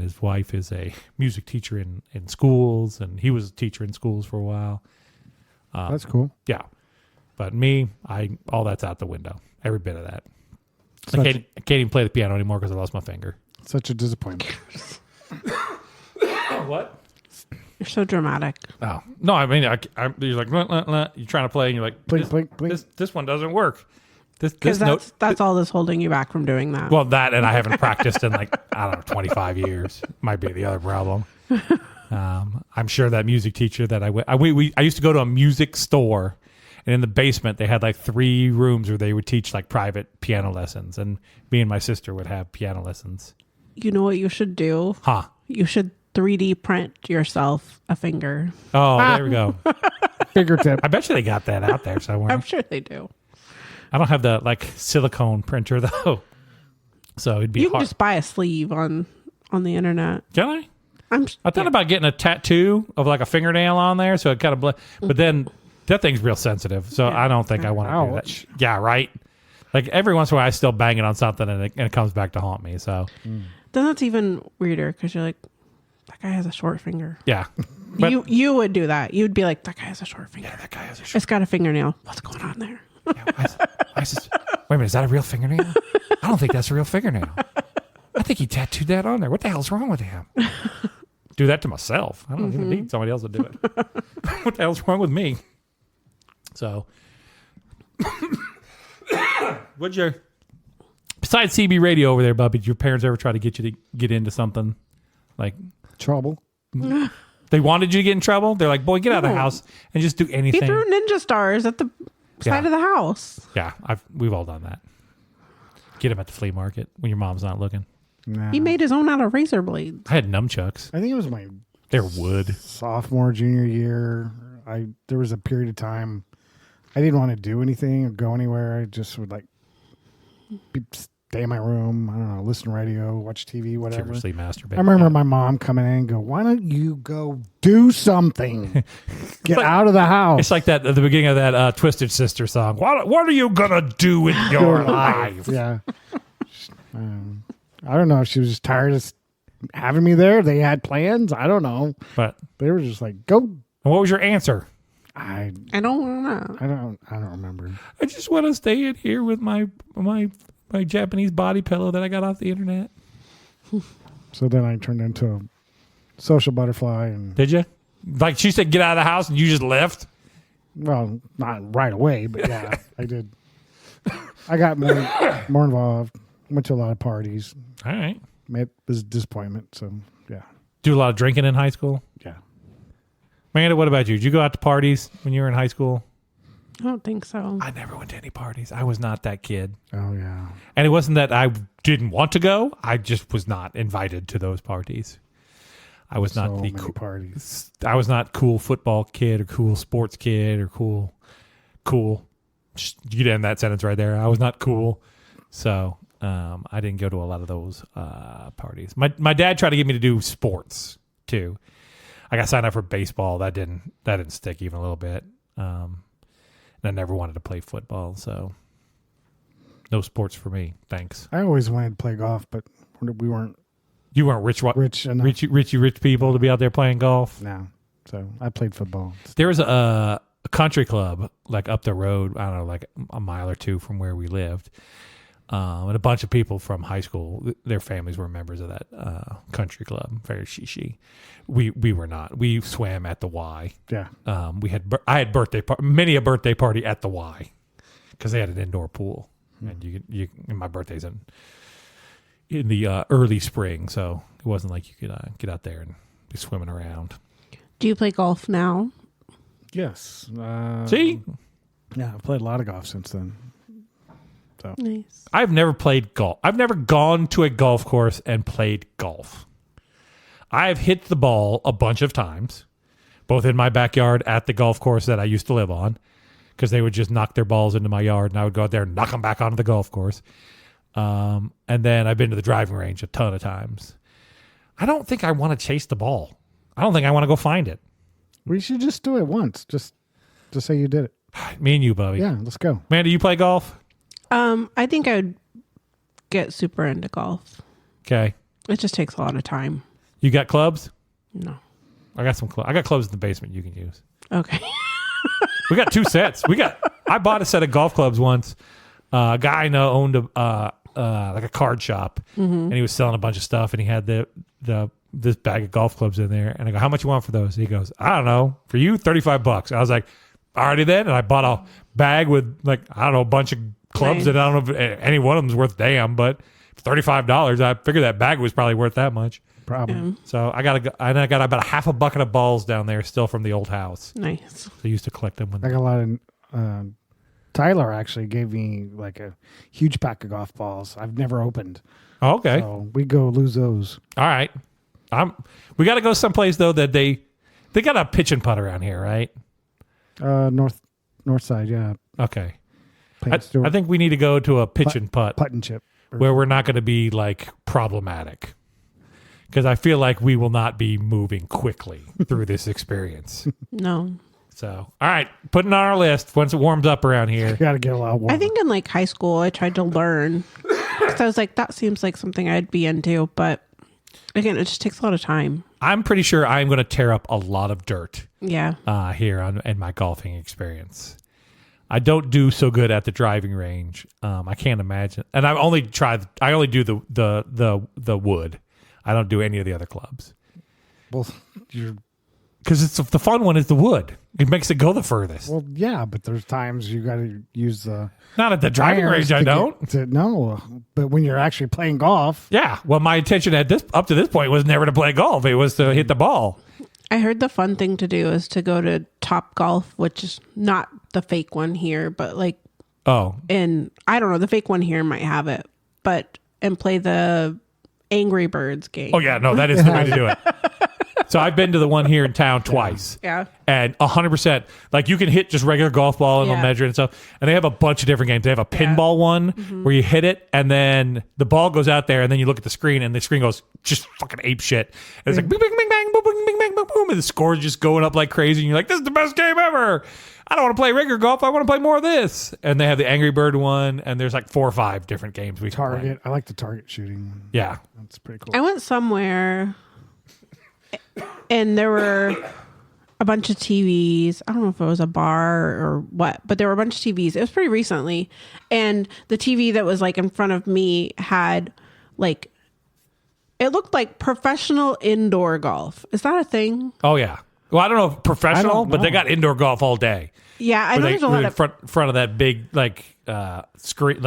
his wife is a music teacher in schools, and he was a teacher in schools for a while. That's cool. Yeah. But me, all that's out the window. Every bit of that. I can't even play the piano anymore because I lost my finger. Such a disappointment. What? You're so dramatic. Oh. No, I mean, you're like, you're trying to play, and you're like, blink. This one doesn't work. Because that's all that's holding you back from doing that. Well, that, and I haven't practiced in 25 years. Might be the other problem. I'm sure that music teacher that I used to go to a music store, and in the basement they had like 3 rooms where they would teach like private piano lessons, and me and my sister would have piano lessons. You know what you should do? Huh? You should 3D print yourself a finger. Oh, there we go. Fingertip. I bet you they got that out there somewhere. I'm sure they do. I don't have the silicone printer though, so it'd be you hard. can just buy a sleeve on the internet. Can I? I thought about getting a tattoo of like a fingernail on there, so it kind of but then That thing's real sensitive, so I don't think I want to do that. Yeah, right. Like every once in a while, I still bang it on something, and it comes back to haunt me. So then that's even weirder because you're like, that guy has a short finger. Yeah, you would do that. You'd be like, that guy has a short finger. Yeah, that guy has a short. It's got a fingernail. What's going on there? Yeah, wait a minute, is that a real fingernail? I don't think that's a real fingernail. I think he tattooed that on there. What the hell's wrong with him? Do that to myself. I don't even need somebody else to do it. What the hell's wrong with me? So, besides CB radio over there, Bubby, did your parents ever try to get you to get into something like trouble? They wanted you to get in trouble? They're like, boy, get out of the house and just do anything. He threw ninja stars at the side of the house. Yeah, we've all done that. Get him at the flea market when your mom's not looking. Nah. He made his own out of razor blades. I had nunchucks. I think it was my They're wood. sophomore, junior year. There was a period of time I didn't want to do anything or go anywhere. I just would stay in my room. I don't know, listen to radio, watch TV, whatever. Seriously masturbate. I remember my mom coming in and go, "Why don't you go do something? Get out of the house." It's like that at the beginning of that Twisted Sister song. What are you gonna do with your life? Yeah. I don't know. She was just tired of having me there. They had plans. I don't know. But they were just like, "Go." And what was your answer? I don't know. I don't remember. I just want to stay in here with my Japanese body pillow that I got off the internet. So then I turned into a social butterfly. And did you? Like she said, get out of the house, and you just left. Well, not right away, but yeah, I did. I got more involved. Went to a lot of parties. All right. It was a disappointment. So yeah. Do a lot of drinking in high school? Yeah. Amanda, what about you? Did you go out to parties when you were in high school? I don't think so. I never went to any parties. I was not that kid. Oh, yeah. And it wasn't that I didn't want to go. I just was not invited to those parties. I was not the cool parties. I was not cool football kid or cool sports kid or cool. Just, you could end that sentence right there. I was not cool. So I didn't go to a lot of those parties. My dad tried to get me to do sports too. I got signed up for baseball. That didn't stick even a little bit. And I never wanted to play football, so no sports for me. Thanks. I always wanted to play golf, but we weren't. You weren't rich enough. Rich people to be out there playing golf. No, so I played football. There was a country club like up the road. I don't know, like a mile or two from where we lived. And a bunch of people from high school, their families were members of that country club. Very shishi. We were not. We swam at the Y. Yeah. I had many a birthday party at the Y because they had an indoor pool, and and my birthday's in the early spring, so it wasn't like you could get out there and be swimming around. Do you play golf now? Yes. See? Yeah, I've played a lot of golf since then. So. Nice. I've never played golf. I've never gone to a golf course and played golf. I've hit the ball a bunch of times, both in my backyard at the golf course that I used to live on, because they would just knock their balls into my yard, and I would go out there and knock them back onto the golf course. And then I've been to the driving range a ton of times. I don't think I want to chase the ball. I don't think I want to go find it. We should just do it once. Just say you did it. Me and you, Bubby. Yeah, let's go. Man, do you play golf? I think I would get super into golf. Okay. It just takes a lot of time. You got clubs? No. I got some clubs. I got clubs in the basement you can use. Okay. We got 2 sets. I bought a set of golf clubs once. A guy I know owned like a card shop, and he was selling a bunch of stuff, and he had this bag of golf clubs in there. And I go, "How much you want for those?" He goes, "I don't know. For you, $35." I was like, "Alrighty then." And I bought a bag with a bunch of clubs that I don't know if any one of them's worth damn, but $35. I figured that bag was probably worth that much. Probably. Yeah. So I got about a half a bucket of balls down there still from the old house. Nice. So I used to collect them. I got a lot of. Tyler actually gave me like a huge pack of golf balls. I've never opened. Oh, okay. So we go lose those. All right. We got to go someplace though that they got a pitch and putt around here, right? North side, yeah. Okay. I think we need to go to a pitch and putt and chip where we're not going to be like problematic, because I feel like we will not be moving quickly through this experience. No. So, all right, putting on our list once it warms up around here. You got to get a lot warmer. I think in like high school, I tried to learn. So I was like, that seems like something I'd be into. But again, it just takes a lot of time. I'm pretty sure I'm going to tear up a lot of dirt. Yeah. Here in my golfing experience. I don't do so good at the driving range. I can't imagine. And I only do the wood. I don't do any of the other clubs. Well, you're... Because the fun one is the wood. It makes it go the furthest. Well, yeah, but there's times you got to use the... Not at the driving range, I don't. No, but when you're actually playing golf... Yeah, well, my intention up to this point was never to play golf. It was to hit the ball. I heard the fun thing to do is to go to Top Golf, which is not the fake one here, but like... Oh. And I don't know, the fake one here might have it, and play the Angry Birds game. Oh, yeah, no, that is the way to do it. So I've been to the one here in town twice. Yeah. And 100%, like you can hit just regular golf ball and they'll measure it and stuff. And they have a bunch of different games. They have a pinball one where you hit it and then the ball goes out there and then you look at the screen and the screen goes just fucking ape shit. And it's like bing, bing, bing, bang, boom, bing, bing, bang, boom, boom. And the score's just going up like crazy. And you're like, this is the best game ever. I don't want to play regular golf. I want to play more of this. And they have the Angry Bird one and there's like 4 or 5 different games we can play. Target. I like the target shooting one. Yeah. That's pretty cool. I went somewhere and there were a bunch of TVs. I don't know if it was a bar or what, but there were a bunch of TVs. It was pretty recently. And the TV that was like in front of me had like, it looked like professional indoor golf. Is that a thing? Oh, yeah. Well, I don't know if professional, but they got indoor golf all day. Yeah, I know there's a lot of front of that big screen,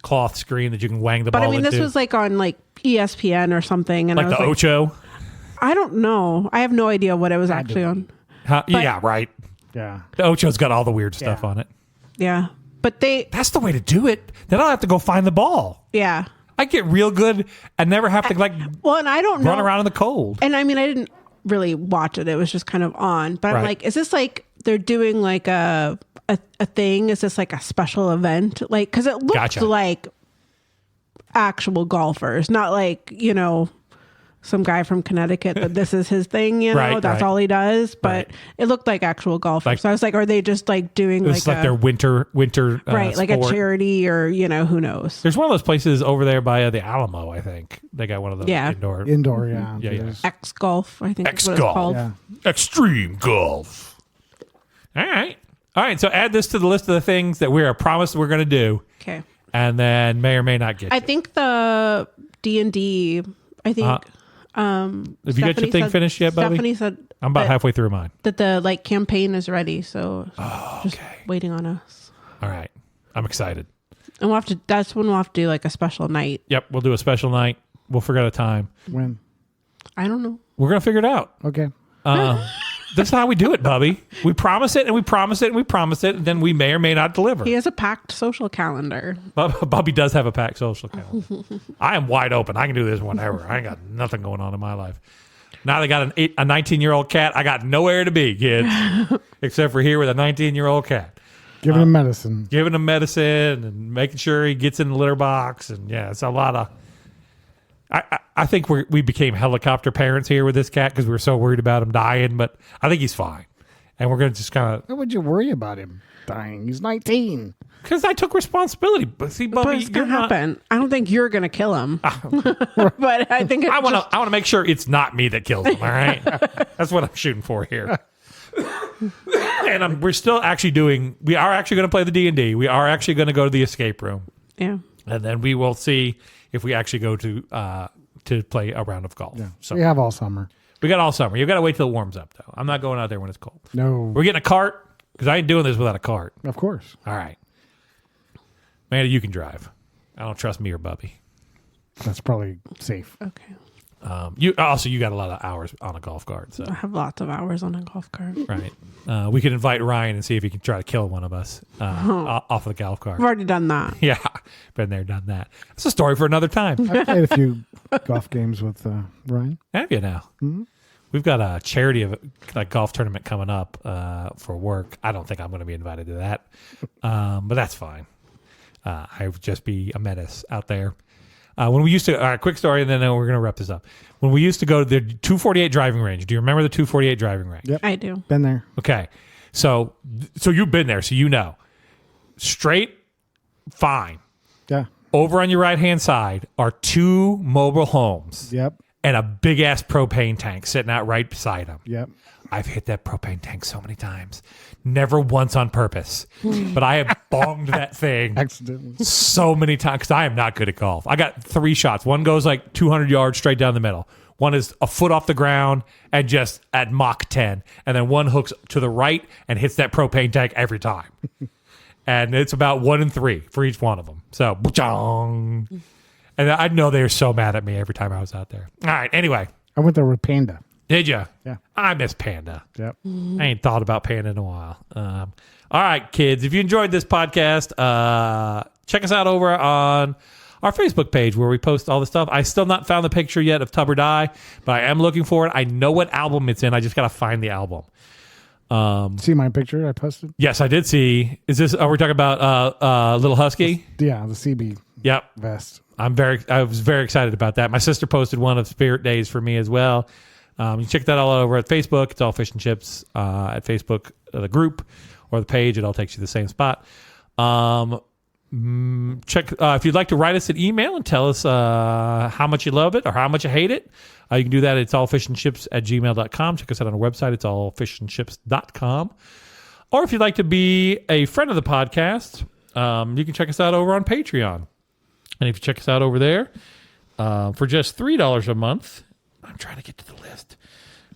cloth screen that you can wang the ball into. But I mean, into. this was like on like ESPN or something, and like I was the Ocho. I don't know. I have no idea what it was actually on. Yeah, right. Yeah, the Ocho's got all the weird stuff on it. Yeah, but that's the way to do it. Then I'll have to go find the ball. Yeah, I get real good and never have to and I don't know. Run around in the cold. And I mean, I didn't really watch it. It was just kind of on. But I'm like, is this like they're doing like a thing? Is this like a special event? Like, because it looked like actual golfers, not like, some guy from Connecticut that this is his thing, that's all he does. But it looked like actual golfers. So I was like, are they just like doing like their winter right, like sport? a charity or, who knows? There's one of those places over there by the Alamo, I think. They got one of those indoor, yeah. Yeah. X Golf, I think is what it's called. Yeah. Extreme golf. All right. So add this to the list of the things that we're promised we're going to do. Okay. And then may or may not get I think the D&D, I think... have you got your thing finished yet, Bubby? Stephanie said I'm about halfway through mine. That the campaign is ready, so just waiting on us. All right, I'm excited. And that's when we'll have to do like a special night. Yep, we'll do a special night. We'll figure out a time. When? I don't know. We're gonna figure it out. Okay. That's how we do it, Bubby. We promise it and we promise it and we promise it, and then we may or may not deliver. He has a packed social calendar. Bubby does have a packed social calendar. I am wide open. I can do this whenever. I ain't got nothing going on in my life. Now they got a 19-year-old cat. I got nowhere to be, kids, except for here with a 19-year-old cat. Giving him medicine. Giving him medicine and making sure he gets in the litter box. And yeah, it's a lot of... I think we became helicopter parents here with this cat because we were so worried about him dying, but I think he's fine. And we're going to just kind of... Why would you worry about him dying? He's 19. Because I took responsibility. But see, Bubby, but it's going to happen. I don't think you're going to kill him. But I think I want to make sure it's not me that kills him, all right? That's what I'm shooting for here. And we're still actually we are actually going to play the D&D. We are actually going to go to the escape room. Yeah. And then we will see if we actually go to play a round of golf. Yeah. So we have all summer. We got all summer. You got to wait till it warms up, though. I'm not going out there when it's cold. No. We're getting a cart because I ain't doing this without a cart. Of course. All right. Mandy, you can drive. I don't trust me or Bubby. That's probably safe. Okay. You got a lot of hours on a golf cart. So. I have lots of hours on a golf cart. Right. We could invite Ryan and see if he can try to kill one of us off of the golf cart. I've already done that. Yeah. Been there, done that. It's a story for another time. I've played a few golf games with Ryan. Have you now? Mm-hmm. We've got a charity of golf tournament coming up for work. I don't think I'm going to be invited to that, but that's fine. I would just be a menace out there. When we used to, quick story, and then we're going to wrap this up. When we used to go to the 248 driving range, do you remember the 248 driving range? Yep. I do. Been there. Okay. So you've been there, so you know. Straight, fine. Yeah. Over on your right-hand side are 2 mobile homes. Yep. And a big-ass propane tank sitting out right beside them. Yep. I've hit that propane tank so many times. Never once on purpose. But I have bonged that thing Accidentally. so many times because I am not good at golf. I got 3 shots. One goes like 200 yards straight down the middle. One is a foot off the ground and just at Mach 10. And then one hooks to the right and hits that propane tank every time. And it's about 1 in 3 for each one of them. So, boom. And I know they were so mad at me every time I was out there. All right. Anyway. I went there with Panda. Did you? Yeah. I miss Panda. Yep. I ain't thought about Panda in a while. All right, kids. If you enjoyed this podcast, check us out over on our Facebook page where we post all the stuff. I still not found the picture yet of Tub or Die, but I am looking for it. I know what album it's in. I just got to find the album. See my picture I posted? Yes, I did see. Is this? Are we talking about Little Husky? Yeah, the CB Yep. vest. I was very excited about that. My sister posted one of Spirit Days for me as well. You check that all over at Facebook. It's all Fish and Chips at Facebook, the group or the page. It all takes you to the same spot. Check if you'd like to write us an email and tell us how much you love it or how much you hate it. You can do that. It's allfishandchips@gmail.com. Check us out on our website. It's allfishandchips.com. Or if you'd like to be a friend of the podcast, you can check us out over on Patreon. And if you check us out over there for just $3 a month, I'm trying to get to the list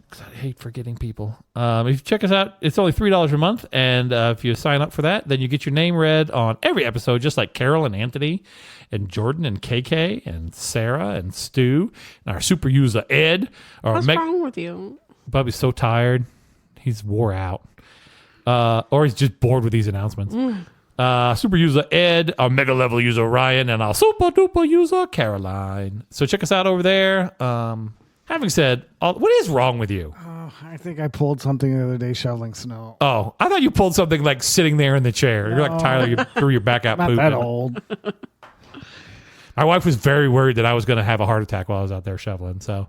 because I hate forgetting people. If you check us out, it's only $3 a month. And if you sign up for that, then you get your name read on every episode, just like Carol and Anthony and Jordan and KK and Sarah and Stu and our super user Ed. What's wrong with you? Bubby's so tired. He's wore out. Or he's just bored with these announcements. Super user Ed, our mega level user Ryan, and our super duper user Caroline. So check us out over there. Having said, what is wrong with you? I think I pulled something the other day shoveling snow. Oh, I thought you pulled something like sitting there in the chair. You're like Tyler, you threw your back out. Not that old. My wife was very worried that I was going to have a heart attack while I was out there shoveling. So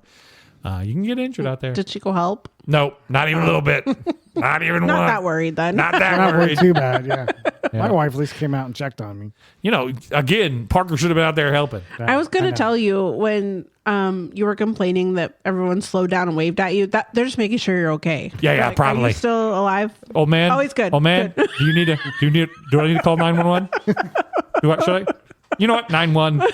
you can get injured out there. Did she go help? No, not even a little bit. Not even Not one. that worried then. Not that Not worried. too bad, yeah. Yeah. My wife at least came out and checked on me. You know, again, Parker should have been out there helping. I was going to tell you when you were complaining that everyone slowed down and waved at you, that they're just making sure you're okay. Yeah, Like, probably. Are you still alive? Oh man. Oh, he's good. Oh man. Good. Do I need to call 911? Should I? You know what? 911.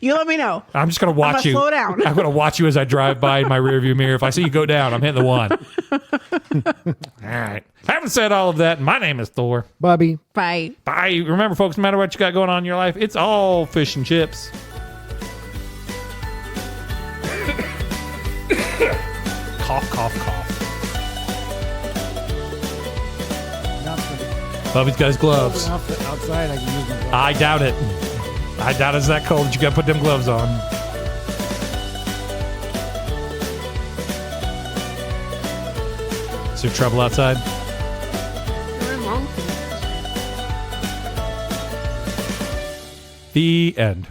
You let me know. I'm just going to watch you. Slow down. I'm going to watch you as I drive by in my rearview mirror. If I see you go down, I'm hitting the 1. All right. Having said all of that, my name is Thor. Bubby. Bye. Bye. Remember, folks, no matter what you got going on in your life, it's all fish and chips. Cough, cough, cough. Bubby's got his gloves. Outside, I can use my gloves. I doubt it. I doubt it's that cold that you got to put them gloves on. Is there trouble outside? The end.